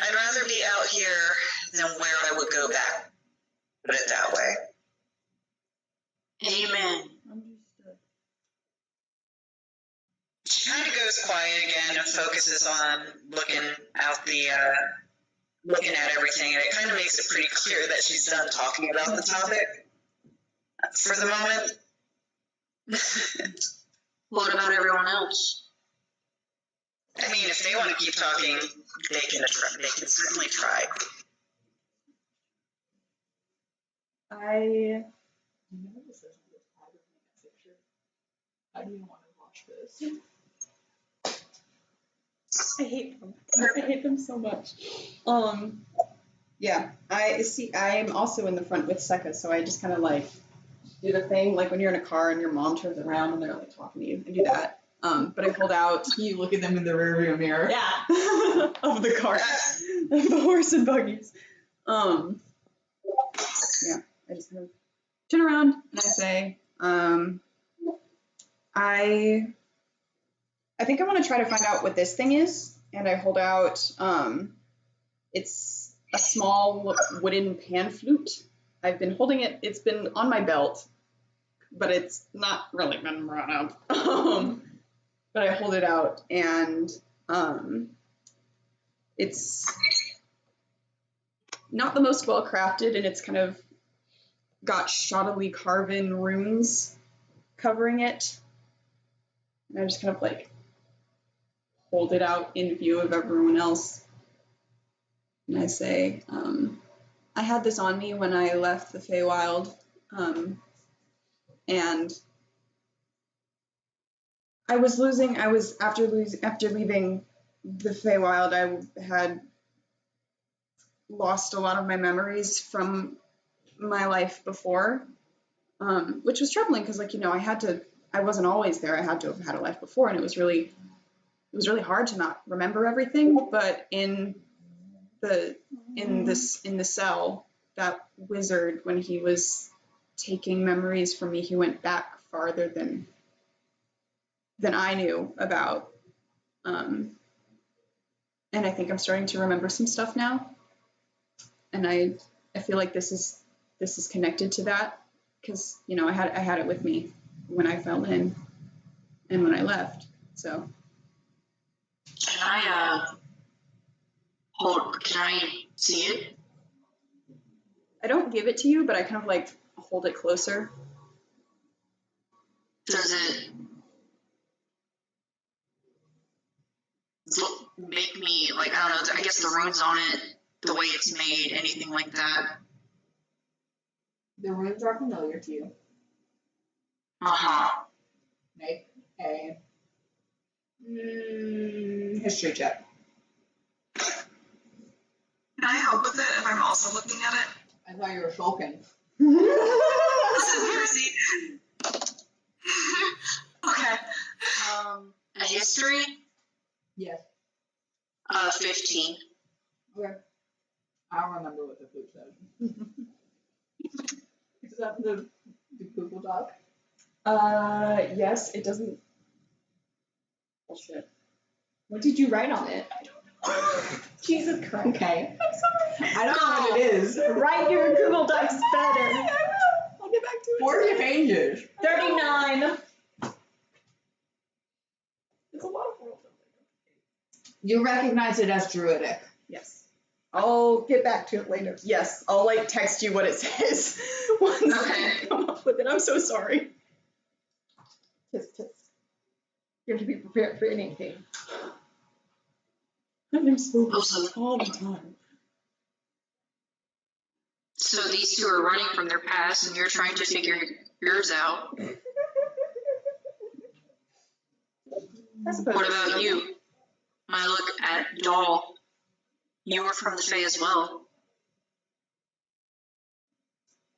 rather be out here than where I would go back. Put it that way. Amen. Understood. She kind of goes quiet again and focuses on looking at everything, and it kind of makes it pretty clear that she's done talking about the topic for the moment. What about everyone else? I mean, if they want to keep talking, they can certainly try. I How do you want to watch this? I hate them. I hate them so much. Yeah, I am also in the front with Seka, so I just kind of like do the thing, like when you're in a car and your mom turns around and they're like talking to you. I do that. But I pulled out. You look at them in the rearview mirror. Yeah. Of the car, of the horse and buggies. Yeah, I just kind of turn around and I say, I think I want to try to find out what this thing is, and I hold out. It's a small wooden pan flute. I've been holding it. It's been on my belt, but it's not really been brought up. But I hold it out, and it's not the most well crafted, and it's kind of got shoddily carven runes covering it. And I just kind of like hold it out in view of everyone else. And I say, I had this on me when I left the Feywild, and after leaving the Feywild, I had lost a lot of my memories from my life before, which was troubling because, like, I wasn't always there. I had to have had a life before, and it was really hard to not remember everything. But in the cell, that wizard, when he was taking memories from me, he went back farther than I knew about. And I think I'm starting to remember some stuff now. And I feel like this is connected to that because, I had it with me when I fell in and when I left. So can I see it? I don't give it to you, but I kind of like hold it closer. Does it make me, like, I don't know, I guess the runes on it, the way it's made, anything like that? The runes are familiar to you. Uh-huh. Make a history check. Can I help with it if I'm also looking at it? I thought you were sulking. Listen, Piercy. Okay. A history? Yes. 15. Okay. I don't remember what the flute says. Is that the Google Doc? Yes, it doesn't. Bullshit. What did you write on it? Jesus Christ. Okay. I don't know what it is. Write your Google Docs better. I'll get back to it. 40 pages. 39. It's a lot of world. You recognize it as druidic. Yes. I'll get back to it later. Yes, I'll like text you what it says once Okay. I come up with it. I'm so sorry. Tisk, tisk. You have to be prepared for anything. I'm so Also, all the time. so these two are running from their past, and you're trying to figure yours out. I suppose. What about you? When I look at Doll, you were from the Fae as well.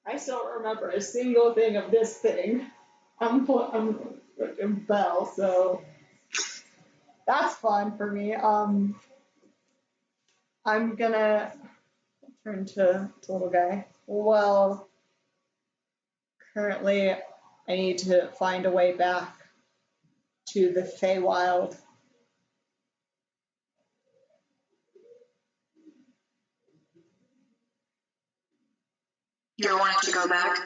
I still don't remember a single thing of this thing. I'm Belle, so that's fun for me. I'm gonna turn to little guy. Well, currently I need to find a way back to the Feywild. You're wanting to go back?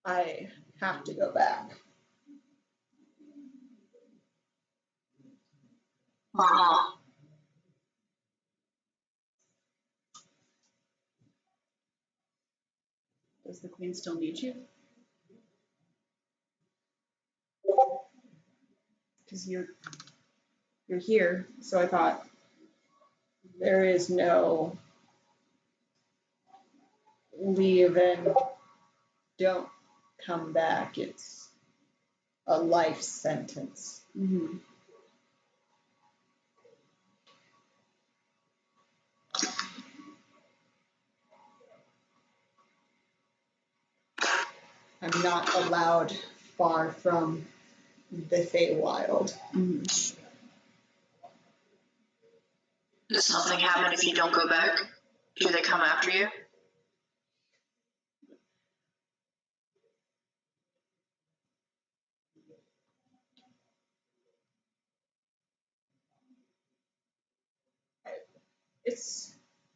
I have to go back. Uh-huh. Does the queen still need you? Because you're here, so I thought there is no leave and don't come back. It's a life sentence. Mm-hmm. I'm not allowed far from the Feywild. Mm-hmm. Does something happen if you don't go back? Do they come after you?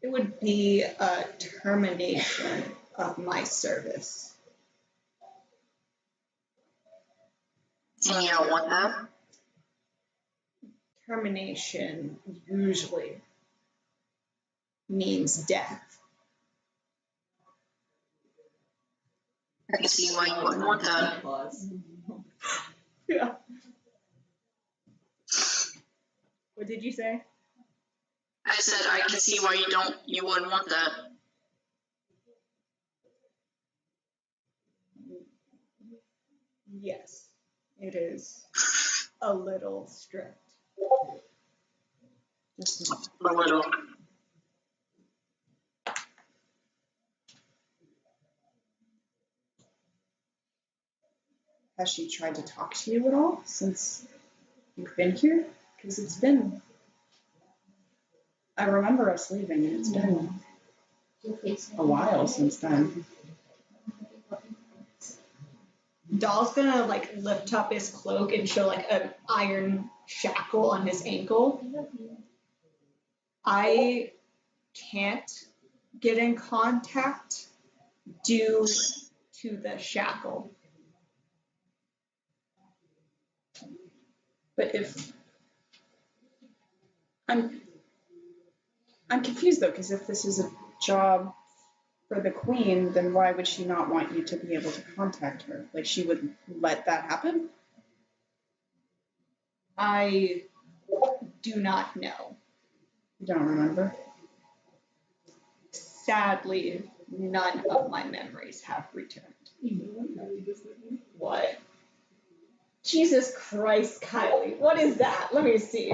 It would be a termination of my service. And you don't want that? Termination usually means death. I can see why you wouldn't want that. Yeah. What did you say? I said I can see why you wouldn't want that. Yes, it is a little strict. Just A little. Has she tried to talk to you at all since you've been here? Because it's been. I remember us leaving, and it's been a while since then. Doll's gonna like lift up his cloak and show like an iron shackle on his ankle. I can't get in contact due to the shackle. But if confused though, because if this is a job for the queen, then why would she not want you to be able to contact her? Like, she would let that happen? I do not know. You don't remember? Sadly, none of my memories have returned. What? Jesus Christ, Kylie, what is that? Let me see.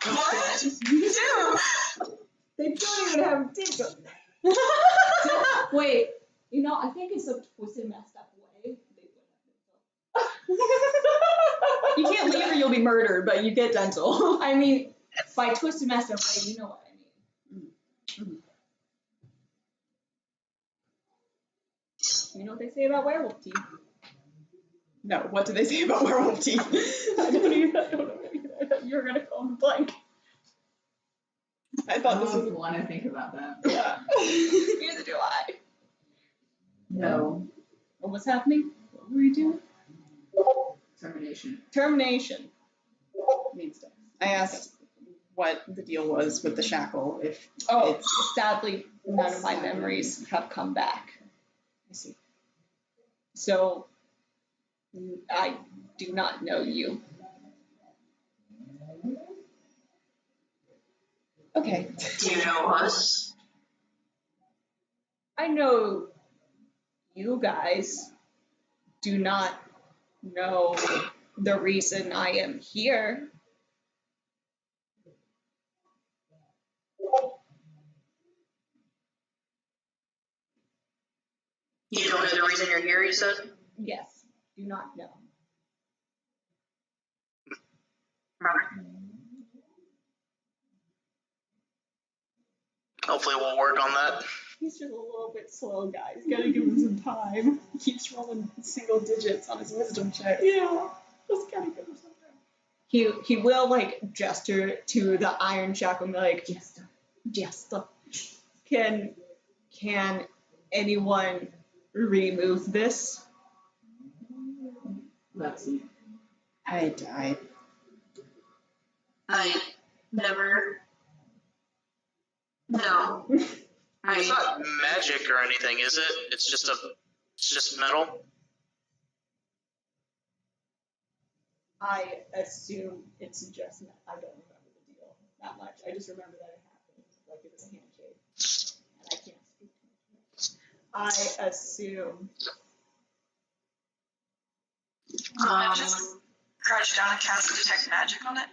What? You do? They don't even have dick. Wait, you know, I think it's a twisted, messed up way. You can't leave or you'll be murdered, but you get dental. I mean, by twisted, messed up way, you know what I mean. You know what they say about werewolf teeth? No, what do they say about werewolf teeth? I don't know. You're gonna call them blank. I thought this was. want to think about that. Yeah. Neither do I. No. What was happening? What were you doing? Termination. Termination. Means stuff. I asked what the deal was with the shackle. If Oh, sadly, none of my memories have come back. I see. So, I do not know you. Okay. Do you know us? I know you guys do not know the reason I am here. You don't know the reason you're here, you said? Yes, do not know. Hopefully we'll work on that. He's just a little bit slow, guys. Gotta give him some time. He keeps rolling single digits on his wisdom check. Yeah, just gotta give him some time. He will like gesture to the iron shackle and be like, Jester. Can anyone remove this? Let's see. I died. I never. No. It's not magic or anything, is it? It's just metal. I assume it's just I don't remember the deal that much. I just remember that it happened. Like it was a handshake. And I can't speak to it. I assume. Just crouch down and cast detect magic on it.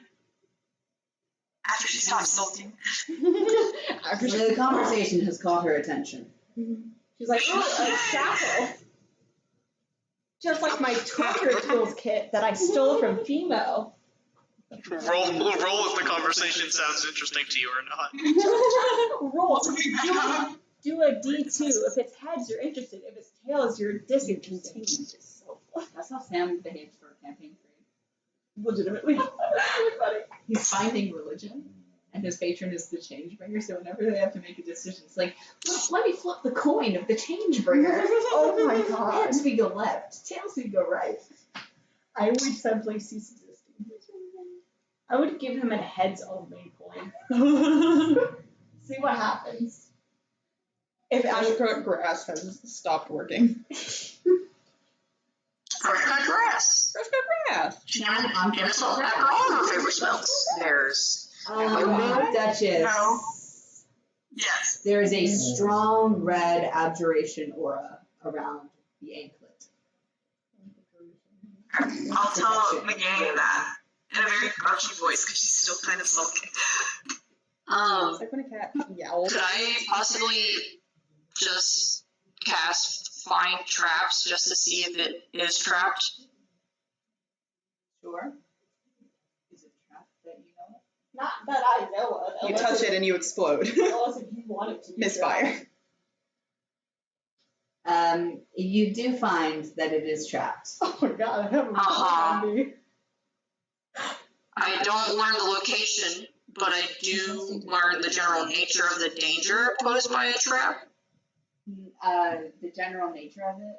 After she stops sulking. After So the conversation has caught her attention. she's like, oh, a shackle. Just like my torture tools kit that I stole from Fimo. Roll if the conversation sounds interesting to you or not. Roll. Do a D2. If it's heads, you're interested. If it's tails, you're disinterested. That's how Sam behaves for campaign 3. Legitimately. Really funny. He's finding religion, and his patron is the change bringer, so whenever they have to make a decision, it's like, let me flip the coin of the change bringer. Oh my god. Heads we go left, tails we go right. I would simply cease existing. I would give him a heads only coin. See what happens. If Fresh cut grass has stopped working. Fresh cut grass. Fresh cut grass. Janice will have all her favorite smells. There's Duchess. No. Yes. There is a strong red abjuration aura around the anklet. I'll tell the gang that in a very grouchy voice because she's still kind of sulking. It's like when a cat yowls. Could I possibly just cast find traps just to see if it is trapped? Sure. Is it trapped that you know of? not that I know of. You touch it and you explode. Unless if you want it to. Misfire. You do find that it is trapped. Oh my god, I haven't on me. I don't learn the location, but I do learn the general nature of the danger posed by a trap. The general nature of it?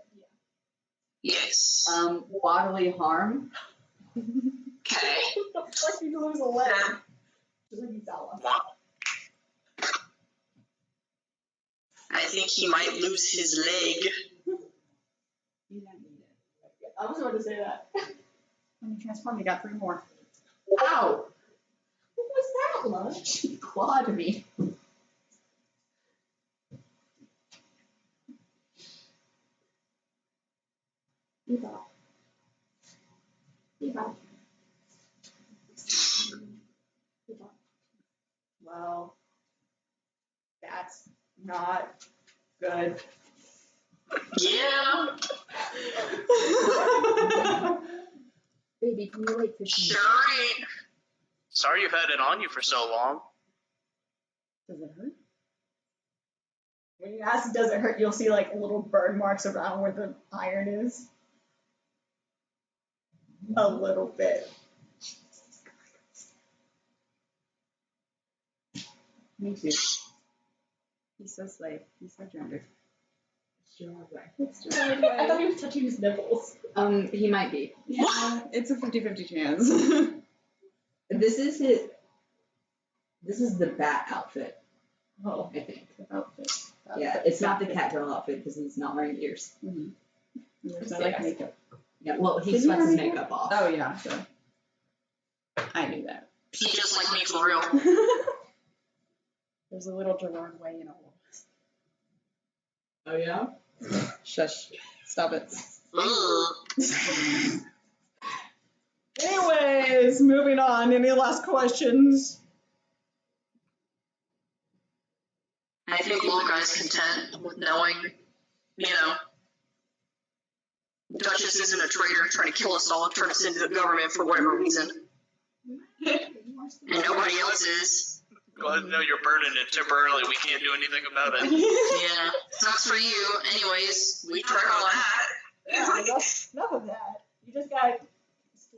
Yes. Bodily harm. Okay. What the fuck, you lose a leg? Just like you fell off. I think he might lose his leg. You don't need it. I was about to say that. Let me transform. You got 3 more. Ow! What was that, Lunch? She clawed me. Eva. Eva. Eva. Well, that's not good. Yeah. Baby, can you wait 15 Sure ain't. Sorry you've had it on you for so long. Does it hurt? When you ask does it hurt, you'll see like little burn marks around where the iron is. A little bit. Me too. He's so slave. He's so gender. It's just I thought he was touching his nipples. He might be. Yeah, it's a 50-50 chance. This is his. This is the bat outfit, Oh, I think. Outfit. Yeah, it's not the cat girl outfit because he's not wearing ears. There's like makeup. Yeah, well, he Did he sweats have his makeup? makeup off. Oh yeah, so I knew that. He just like me for real. There's a little Gerard way in all of us. Oh yeah. Shush. Stop it. Ugh. Anyways, moving on. Any last questions? I think little guy's content with knowing, you know, Duchess isn't a traitor trying to kill us all and turn us into the government for whatever reason. And nobody else is. Glad to know you're burning it temporarily. We can't do anything about it. Yeah, sucks for you. Anyways, we tried all that. Yeah, enough of that. You just got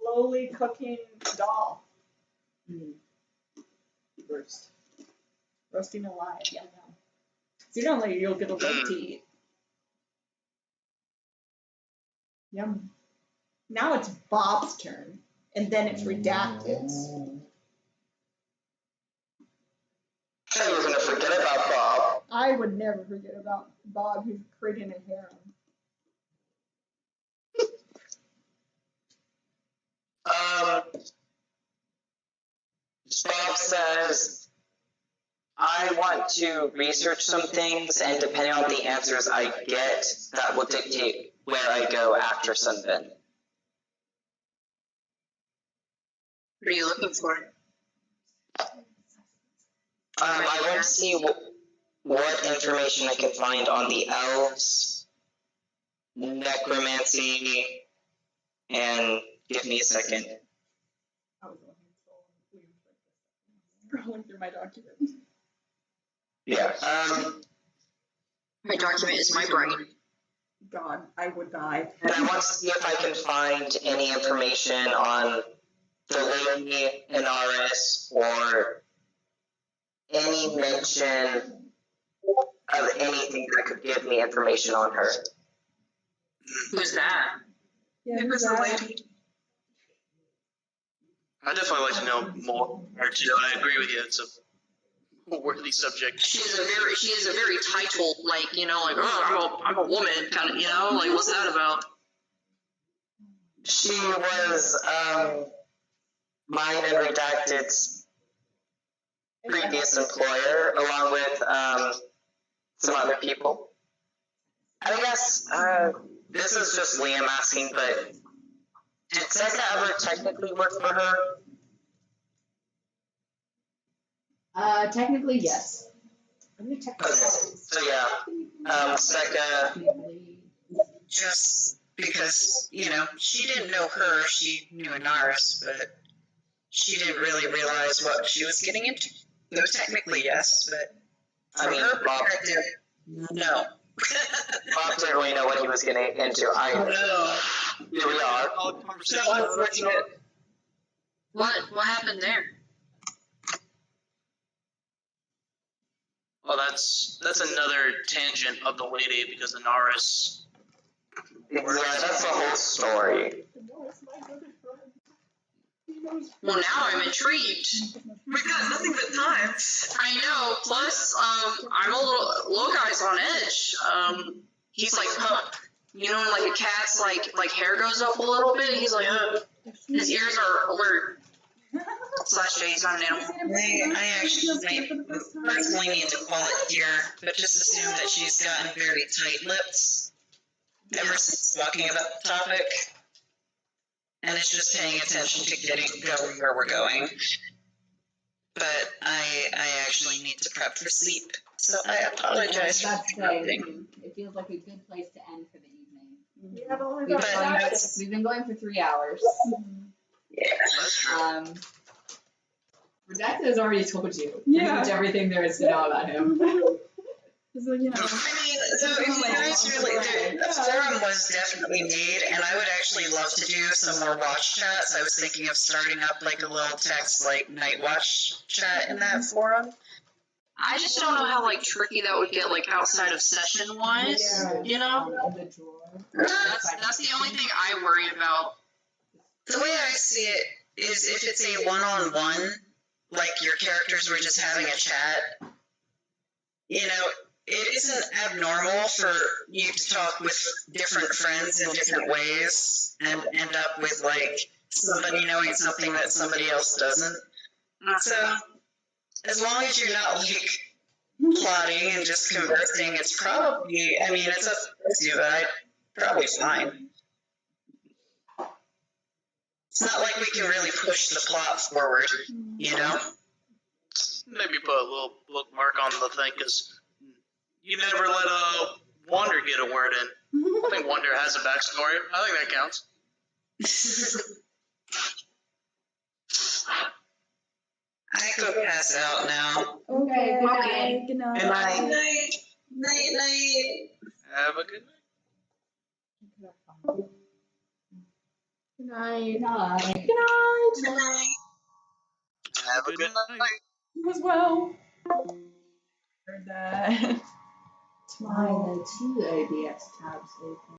slowly cooking doll. Roast. Roasting alive. Yeah. Sooner or later you'll get a leg to eat. Yum. Now it's Bob's turn, and then it's Redacted's. I was gonna forget about Bob. I would never forget about Bob who's creating a harem. Bob says, I want to research some things, and depending on the answers I get, that will dictate where I go after Sunbin. What are you looking for? I want to see what information I can find on the elves, necromancy, and give me a second. I was scrolling through my document. Yeah. My document is my brain. God, I would die. And I want to see if I can find any information on the Lady Inaris or any mention of anything that could give me information on her. Who's that? Yeah, It was a lady. I'd definitely like to know more. Or too. I agree with you. It's a worthy subject. She is a very title, like, you know, like, oh, I'm a woman, kind of, you know, like, what's that about? She was mine and Redacted's previous employer, along with some other people. I guess this is just Liam asking, but did Seka ever technically work for her? Technically, yes. Okay, so yeah, Seka. Just because, you know, she didn't know her, she knew Inaris, but she didn't really realize what she was getting into. So technically, yes, but I from mean, her Bob, perspective, no. Bob didn't really know what he was getting into either. Here we are. So unfortunate. What happened there? Well, that's another tangent of the lady because Inaris. Yeah, that's the whole story. Well, now I'm intrigued. We've got nothing but time. I know. Plus, I'm a little guy's on edge. He's like, you know, like a cat's like hair goes up a little bit. He's like, his ears are alert. Slash Jay's not an animal. I actually personally need to call it here, but just assume that she's gotten very tight-lipped ever since talking about the topic. And it's just paying attention to going where we're going. But I actually need to prep for sleep, so I apologize for interrupting. It feels like a good place to end for the evening. We have only We've got been, going, we've been going for 3 hours. Yeah, that's true. Redacted has already told you pretty Yeah. much everything there is to know about him. So, you know. I mean, so if you guys really, a forum was definitely made, and I would actually love to do some more watch chats. I was thinking of starting up like a little text, like night watch chat in that forum. I just don't know how like tricky that would get like outside of session wise. You know, In the drawer. that's the only thing I worry about. The way I see it is if it's a one-on-one, like your characters were just having a chat, you know, it isn't abnormal for you to talk with different friends in different ways and end up with like somebody knowing something that somebody else doesn't. So as long as you're not like plotting and just conversing, it's probably, I mean, it's up to you, but probably fine. It's not like we can really push the plot forward, you know? Maybe put a little bookmark on the thing, because you never let Wander get a word in. I think Wander has a backstory. I think that counts. I go pass out now. Okay, good Okay. night. Good night. Good night. Night, night. Have a good night. Good night. Good night. Good night. Have a good night. You as well. Heard that. Why the 2 ABS tabs open?